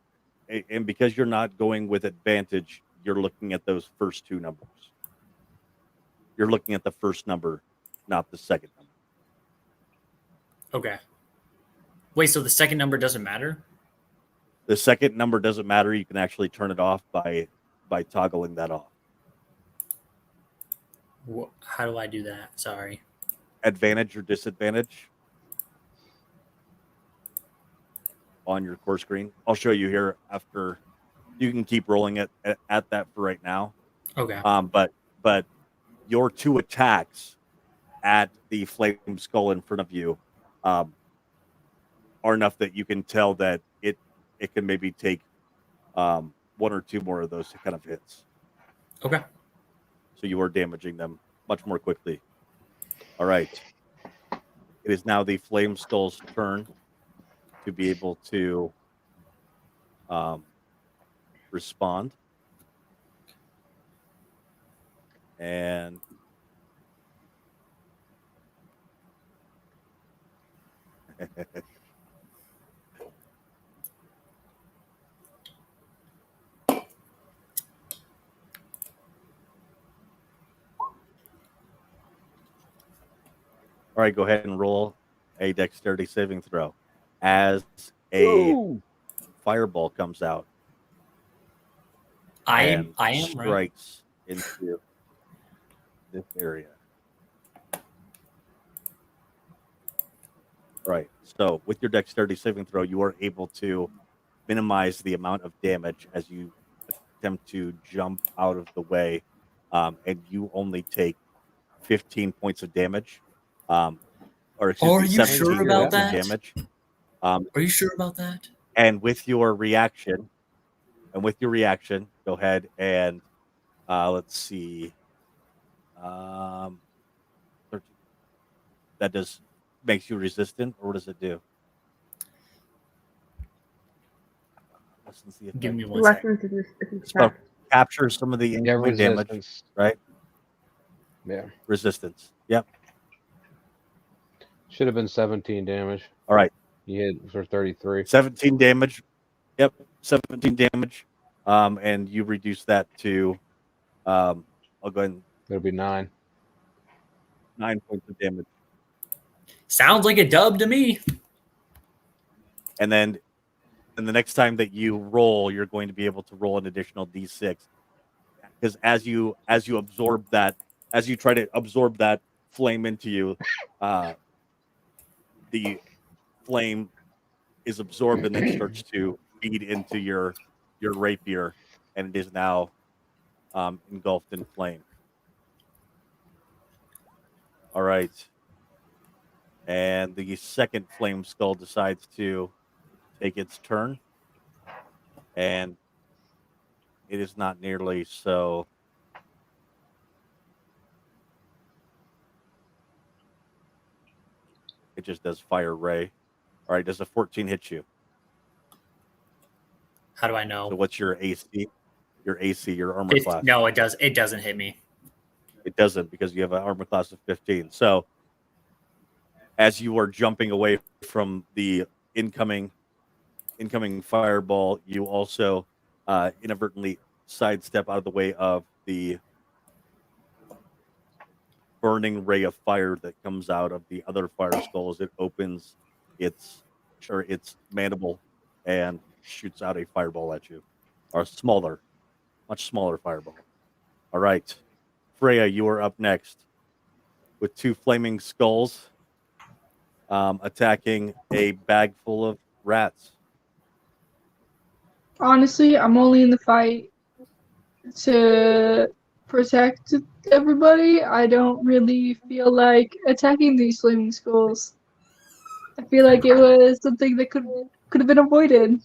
going with advantage, you're looking at those first two numbers. You're looking at the first number, not the second number. Okay. Wait. So the second number doesn't matter? The second number doesn't matter. You can actually turn it off by toggling that off. How do I do that? Sorry. Advantage or disadvantage on your core screen. I'll show you here after. You can keep rolling it at that for right now. Okay. But your two attacks at the flame skull in front of you are enough that you can tell that it can maybe take 1 or 2 more of those kind of hits. Okay. So you are damaging them much more quickly. All right. It is now the flame skull's turn to be able to respond. And all right, go ahead and roll a dexterity saving throw as a Ooh. fireball comes out. I and am right. strikes into this area. All right. So with your dexterity saving throw, you are able to minimize the amount of damage as you attempt to jump out of the way, and you only take 15 points of damage, or excuse Are me, you 17 sure about points of that? damage. Um, Are you sure about that? and with your reaction, go ahead and let's see. 13. That does makes you resistant, or what does it do? Lessens the Give effect. me one second. Lessons is Spell fast. captures some of the Yeah, incoming damage, resistance. right? Yeah. Resistance. Yep. Should have been 17 damage. All right. You hit for 33. 17 damage. Yep. 17 damage. And you reduce that to I'll go ahead and It'll be 9. 9 points of damage. Sounds like a dub to me. And then the next time that you roll, you're going to be able to roll an additional D6. Because as you absorb that, as you try to absorb that flame into you, the flame is absorbed and then starts to feed into your rapier, and it is now engulfed in flame. All right. And the second flame skull decides to take its turn, and it is not nearly so. It just does fire ray. All right, does a 14 hit you? How do I So know? what's your AC? Your AC, your armor class. No, it does. It doesn't hit me. It doesn't, because you have an armor class of 15. So as you are jumping away from the incoming fireball, you also inadvertently sidestep out of the way of the burning ray of fire that comes out of the other fire skull as it opens its mandible and shoots out a fireball at you, or a much smaller fireball. All right, Freya, you are up next with 2 flaming skulls attacking a bag full of rats. Honestly, I'm only in the fight to protect everybody. I don't really feel like attacking these flaming skulls. I feel like it was something that could have been avoided.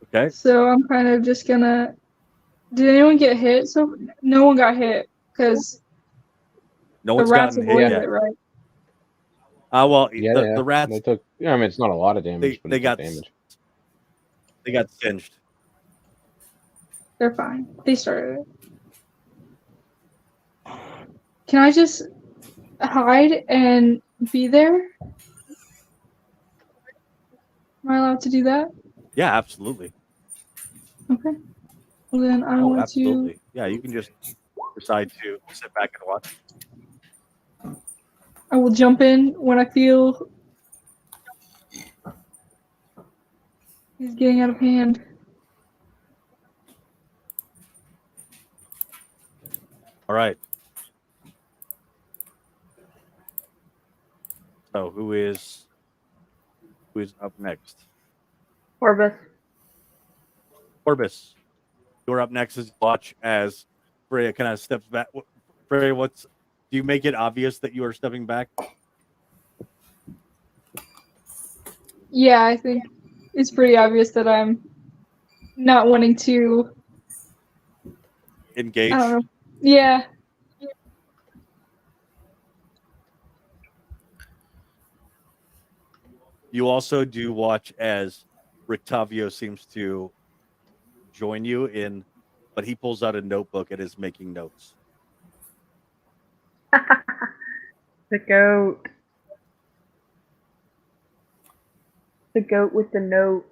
Okay. So I'm kind of just gonna. Did anyone get hit? So no one got hit because No the one's rats gotten hit avoided yet. it, right? Well, Yeah, the rats, They took. I mean, it's not a lot of damage, but they it took got damage. they got singed. They're fine. They started it. Can I just hide and be there? Am I allowed to do that? Yeah, absolutely. Okay. Well, then I Oh, want absolutely. Yeah, you can just decide to sit back and watch. I will jump in when I feel he's getting out of hand. All right. So who is up next? Orbis. Orbis, you're up next as you watch as Freya kind of steps back. Freya, do you make it obvious that you are stepping back? Yeah, I think it's pretty obvious that I'm not wanting to. Engage. I don't know. Yeah. You also do watch as Rictavio seems to join you but he pulls out a notebook and is making notes. The goat. The goat with the note.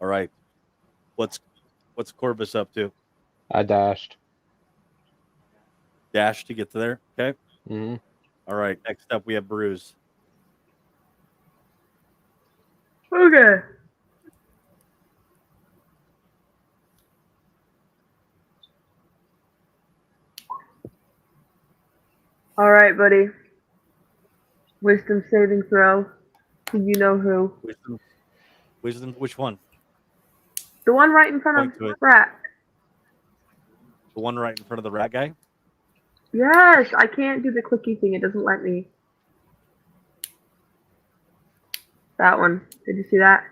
All right. What's Corvus up to? I dashed. Dash to get to there. Okay. Hmm. All right. Next up, we have Bruce. Okay. All right, buddy. Wisdom saving throw. You know who? Wisdom. Which one? The one right in front Point to of it. Rat. The one right in front of the rat guy. Yes, I can't do the clicky thing. It doesn't let me. That one. Did you see that?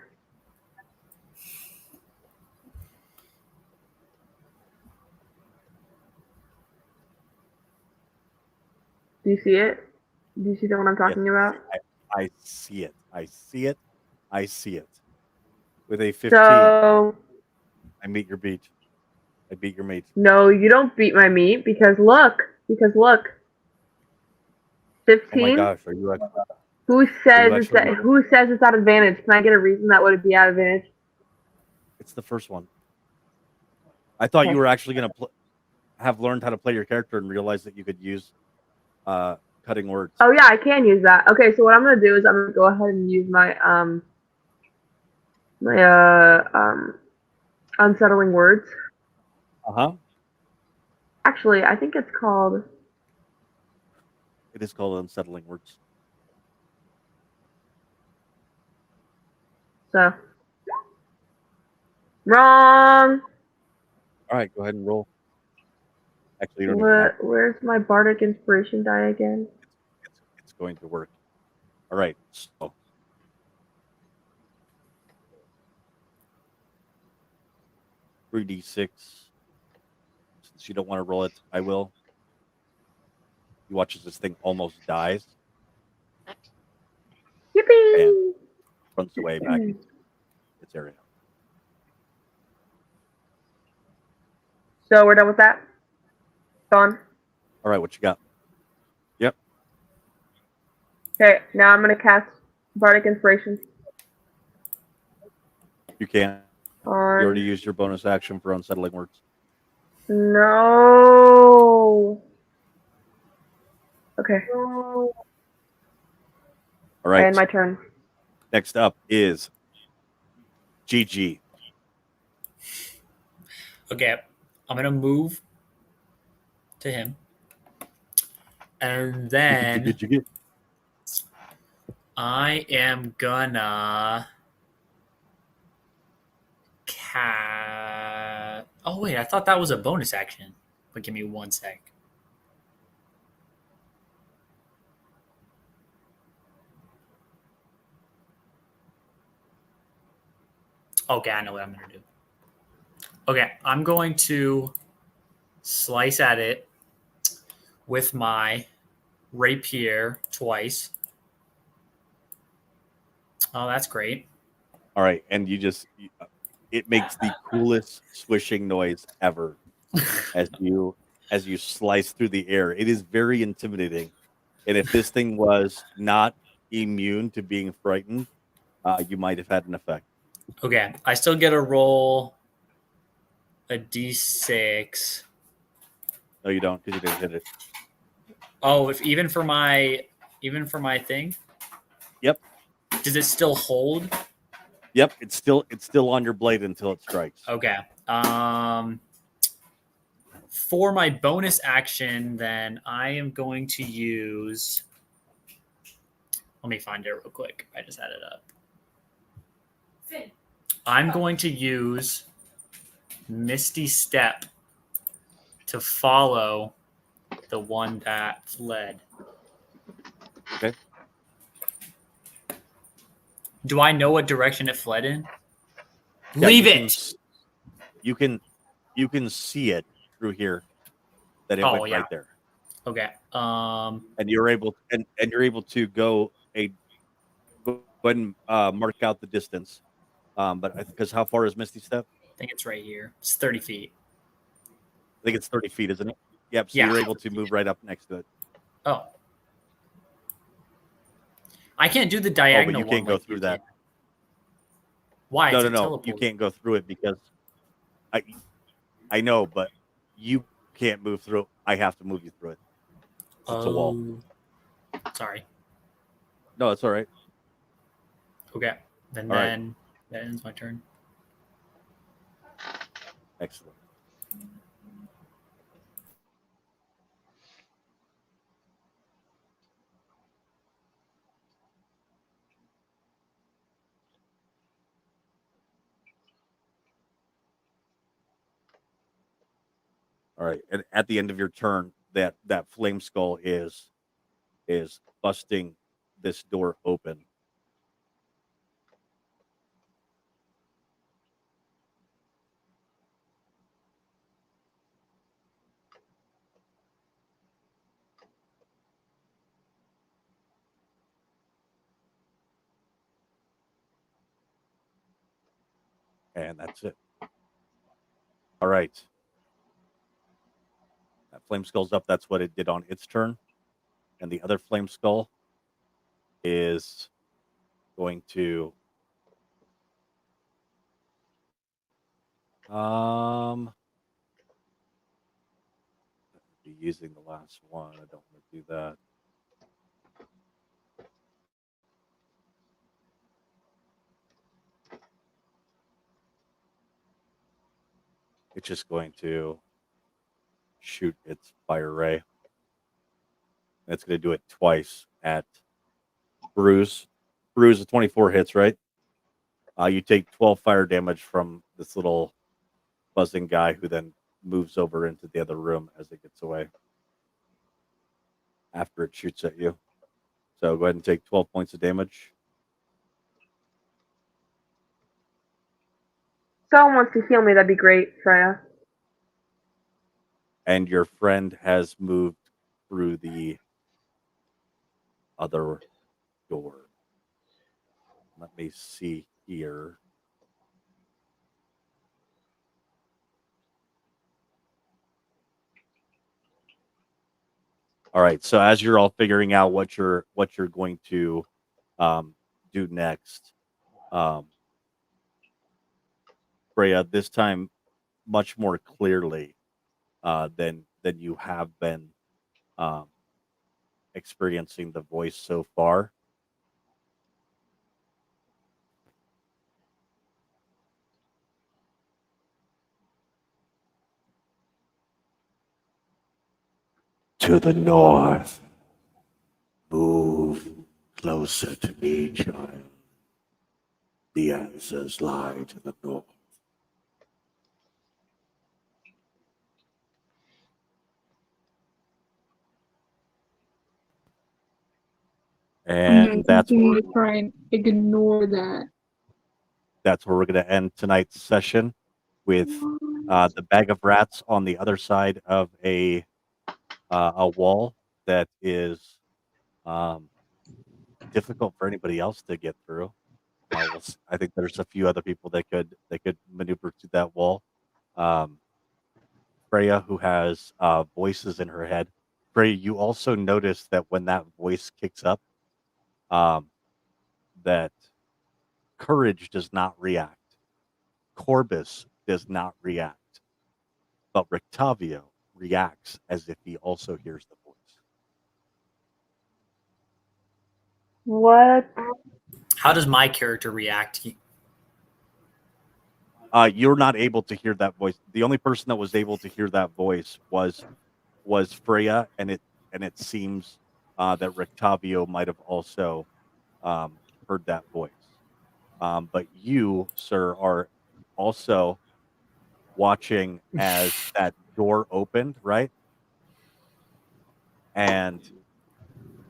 Do you see it? Do you see the one I'm talking about? I see it. I see it. I see it. With a 15, So I meet your beat. I beat your mate. no, you don't beat my meat because look. 15. Oh my gosh, are you actually? Who says you it's actually- who says it's out of advantage? Can I get a reason that would be out of advantage? It's the first one. I thought Okay. you were actually going to have learned how to play your character and realize that you could use cutting words. Oh yeah, I can use that. Okay, so what I'm gonna do is I'm gonna go ahead and use my unsettling words. Uh-huh. Actually, I think it's called. It is called unsettling words. So wrong. All right, go ahead and roll. Actually, you don't even have Where's my bardic inspiration die again? it's going to work. All right, so 3d6. Since you don't want to roll it, I will. You watch as this thing almost dies, Yippee! runs away back into its area. So we're done with that. Gone. All right, what you got? Yep. Okay, now I'm gonna cast bardic inspiration You can. You on. already used your bonus action for unsettling words. No. Okay. All right. And my turn. Next up is GG. Okay, I'm gonna move to him, and then GG. I am gonna Oh wait, I thought that was a bonus action. But give me 1 sec. Okay, I know what I'm gonna do. Okay, I'm going to slice at it with my rapier twice. Oh, that's great. All right, and it makes the coolest swishing noise ever as you slice through the air. It is very intimidating. And if this thing was not immune to being frightened, you might have had an effect. Okay, I still get to roll a d6. No, you don't, because you didn't hit it. Oh, if even for my thing. Yep. Does it still hold? Yep, it's still on your blade until it strikes. Okay. For my bonus action, then I am going to use. Let me find it real quick. I just had it up. I'm going to use Misty Step to follow the one that fled. Okay. Do I know what direction it fled in? Yeah, Leave you it. You can see it through here that it Oh, went yeah. right there. Okay. And you're able to go ahead and mark out the distance. But because how far is Misty Step? I think it's right here. It's 30 feet. I think it's 30 feet, isn't it? Yep. So Yeah. you're able to move right up next to it. Oh. I can't do the Oh, diagonal but you can't one go like through you that. can. Why? No, It's no, a no. teleport. You can't go through it because I know, but you can't move through it. I have to move you through it. It's a wall. Sorry. No, it's all right. Okay. Then All right. then that ends my turn. Excellent. All right, and at the end of your turn, that flame skull is busting this door open. And that's it. All right. That flame skull's up. That's what it did on its turn. And the other flame skull is going to be using the last one. I don't want to do that. It's just going to shoot its fire ray. It's going to do it twice at Bruise. Bruise, 24 hits, right? You take 12 fire damage from this little buzzing guy who then moves over into the other room as it gets away after it shoots at you. So go ahead and take 12 points of damage. Someone wants to heal me, that'd be great, Freya. And your friend has moved through the other door. Let me see here. All right. So as you're all figuring out what you're going to do next, Freya, this time much more clearly than you have been experiencing the voice so far. To the north. Move closer to me, child. The answers lie to the north. And that's continue where, to try and ignore that. that's where we're going to end tonight's session with the bag of rats on the other side of a wall that is difficult for anybody else to get through. I think there's a few other people that could maneuver through that wall. Freya, who has voices in her head. Freya, you also notice that when that voice kicks up, that Courage does not react. Corbus does not react. But Rictavio reacts as if he also hears the voice. What? How does my character react? You're not able to hear that voice. The only person that was able to hear that voice was Freya, and it seems that Rictavio might have also heard that voice. But you, sir, are also watching as that door opened, right? And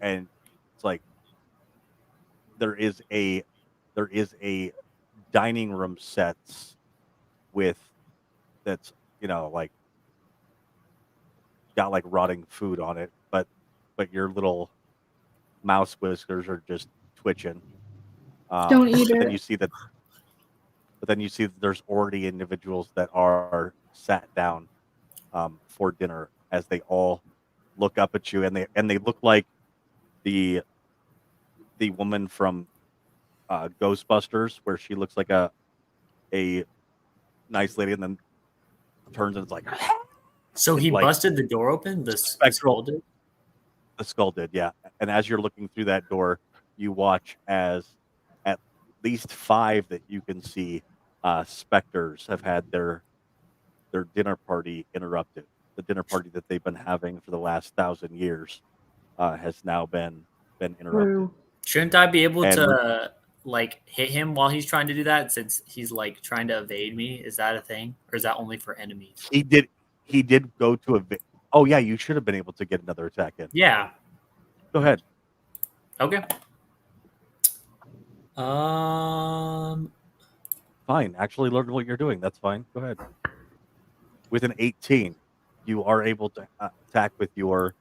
it's like there is a dining room sets with that's like got like rotting food on it, but your little mouse whiskers are just twitching. Don't eat Then it. you see that, but then you see that there's already individuals that are sat down for dinner as they all look up at you, and they look like the woman from Ghostbusters, where she looks like a nice lady, and then turns and it's like. So he like busted the door open? The spectral- skull did? The skull did, yeah. And as you're looking through that door, you watch as at least 5 that you can see specters have had their dinner party interrupted. The dinner party that they've been having for the last 1,000 years has now been interrupted. Shouldn't I be able And to like hit him while he's trying to do that, since he's like trying to evade me? Is that a thing, or is that only for enemies? He he did go to a. Oh yeah, you should have been able to get another attack in. Yeah. Go ahead. Okay. Um. Fine. Actually, learn what you're doing. That's fine. Go ahead. With an 18, you are able to attack with your.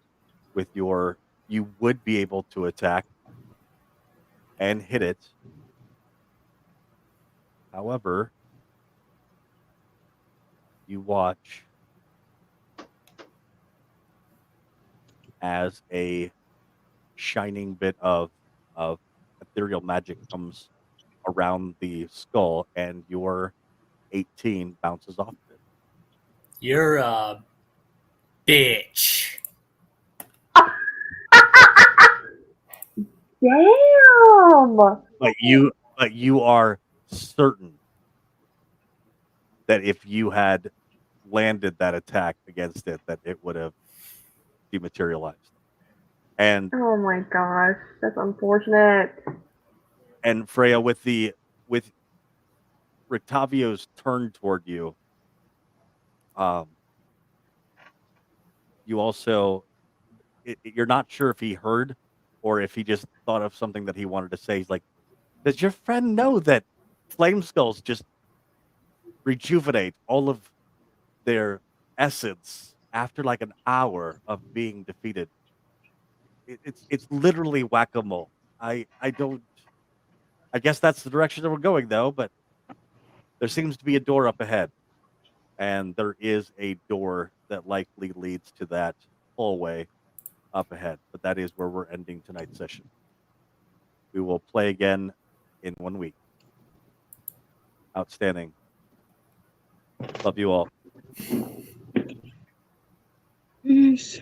You would be able to attack and hit it. However, you watch as a shining bit of ethereal magic comes around the skull, and your 18 bounces off of it. You're a bitch. Damn! But you are certain that if you had landed that attack against it, that it would have dematerialized. And Oh my gosh, that's unfortunate. Freya, with Rictavio's turn toward you, you also you're not sure if he heard or if he just thought of something that he wanted to say. He's like, "Does your friend know that flame skulls just rejuvenate all of their essence after like an hour of being defeated? It's literally whack-a-mole. I don't. I guess that's the direction that we're going, though. But there seems to be a door up ahead, and there is a door that likely leads to that hallway up ahead. But that is where we're ending tonight's session. We will play again in 1 week. Outstanding. Love you all. Peace.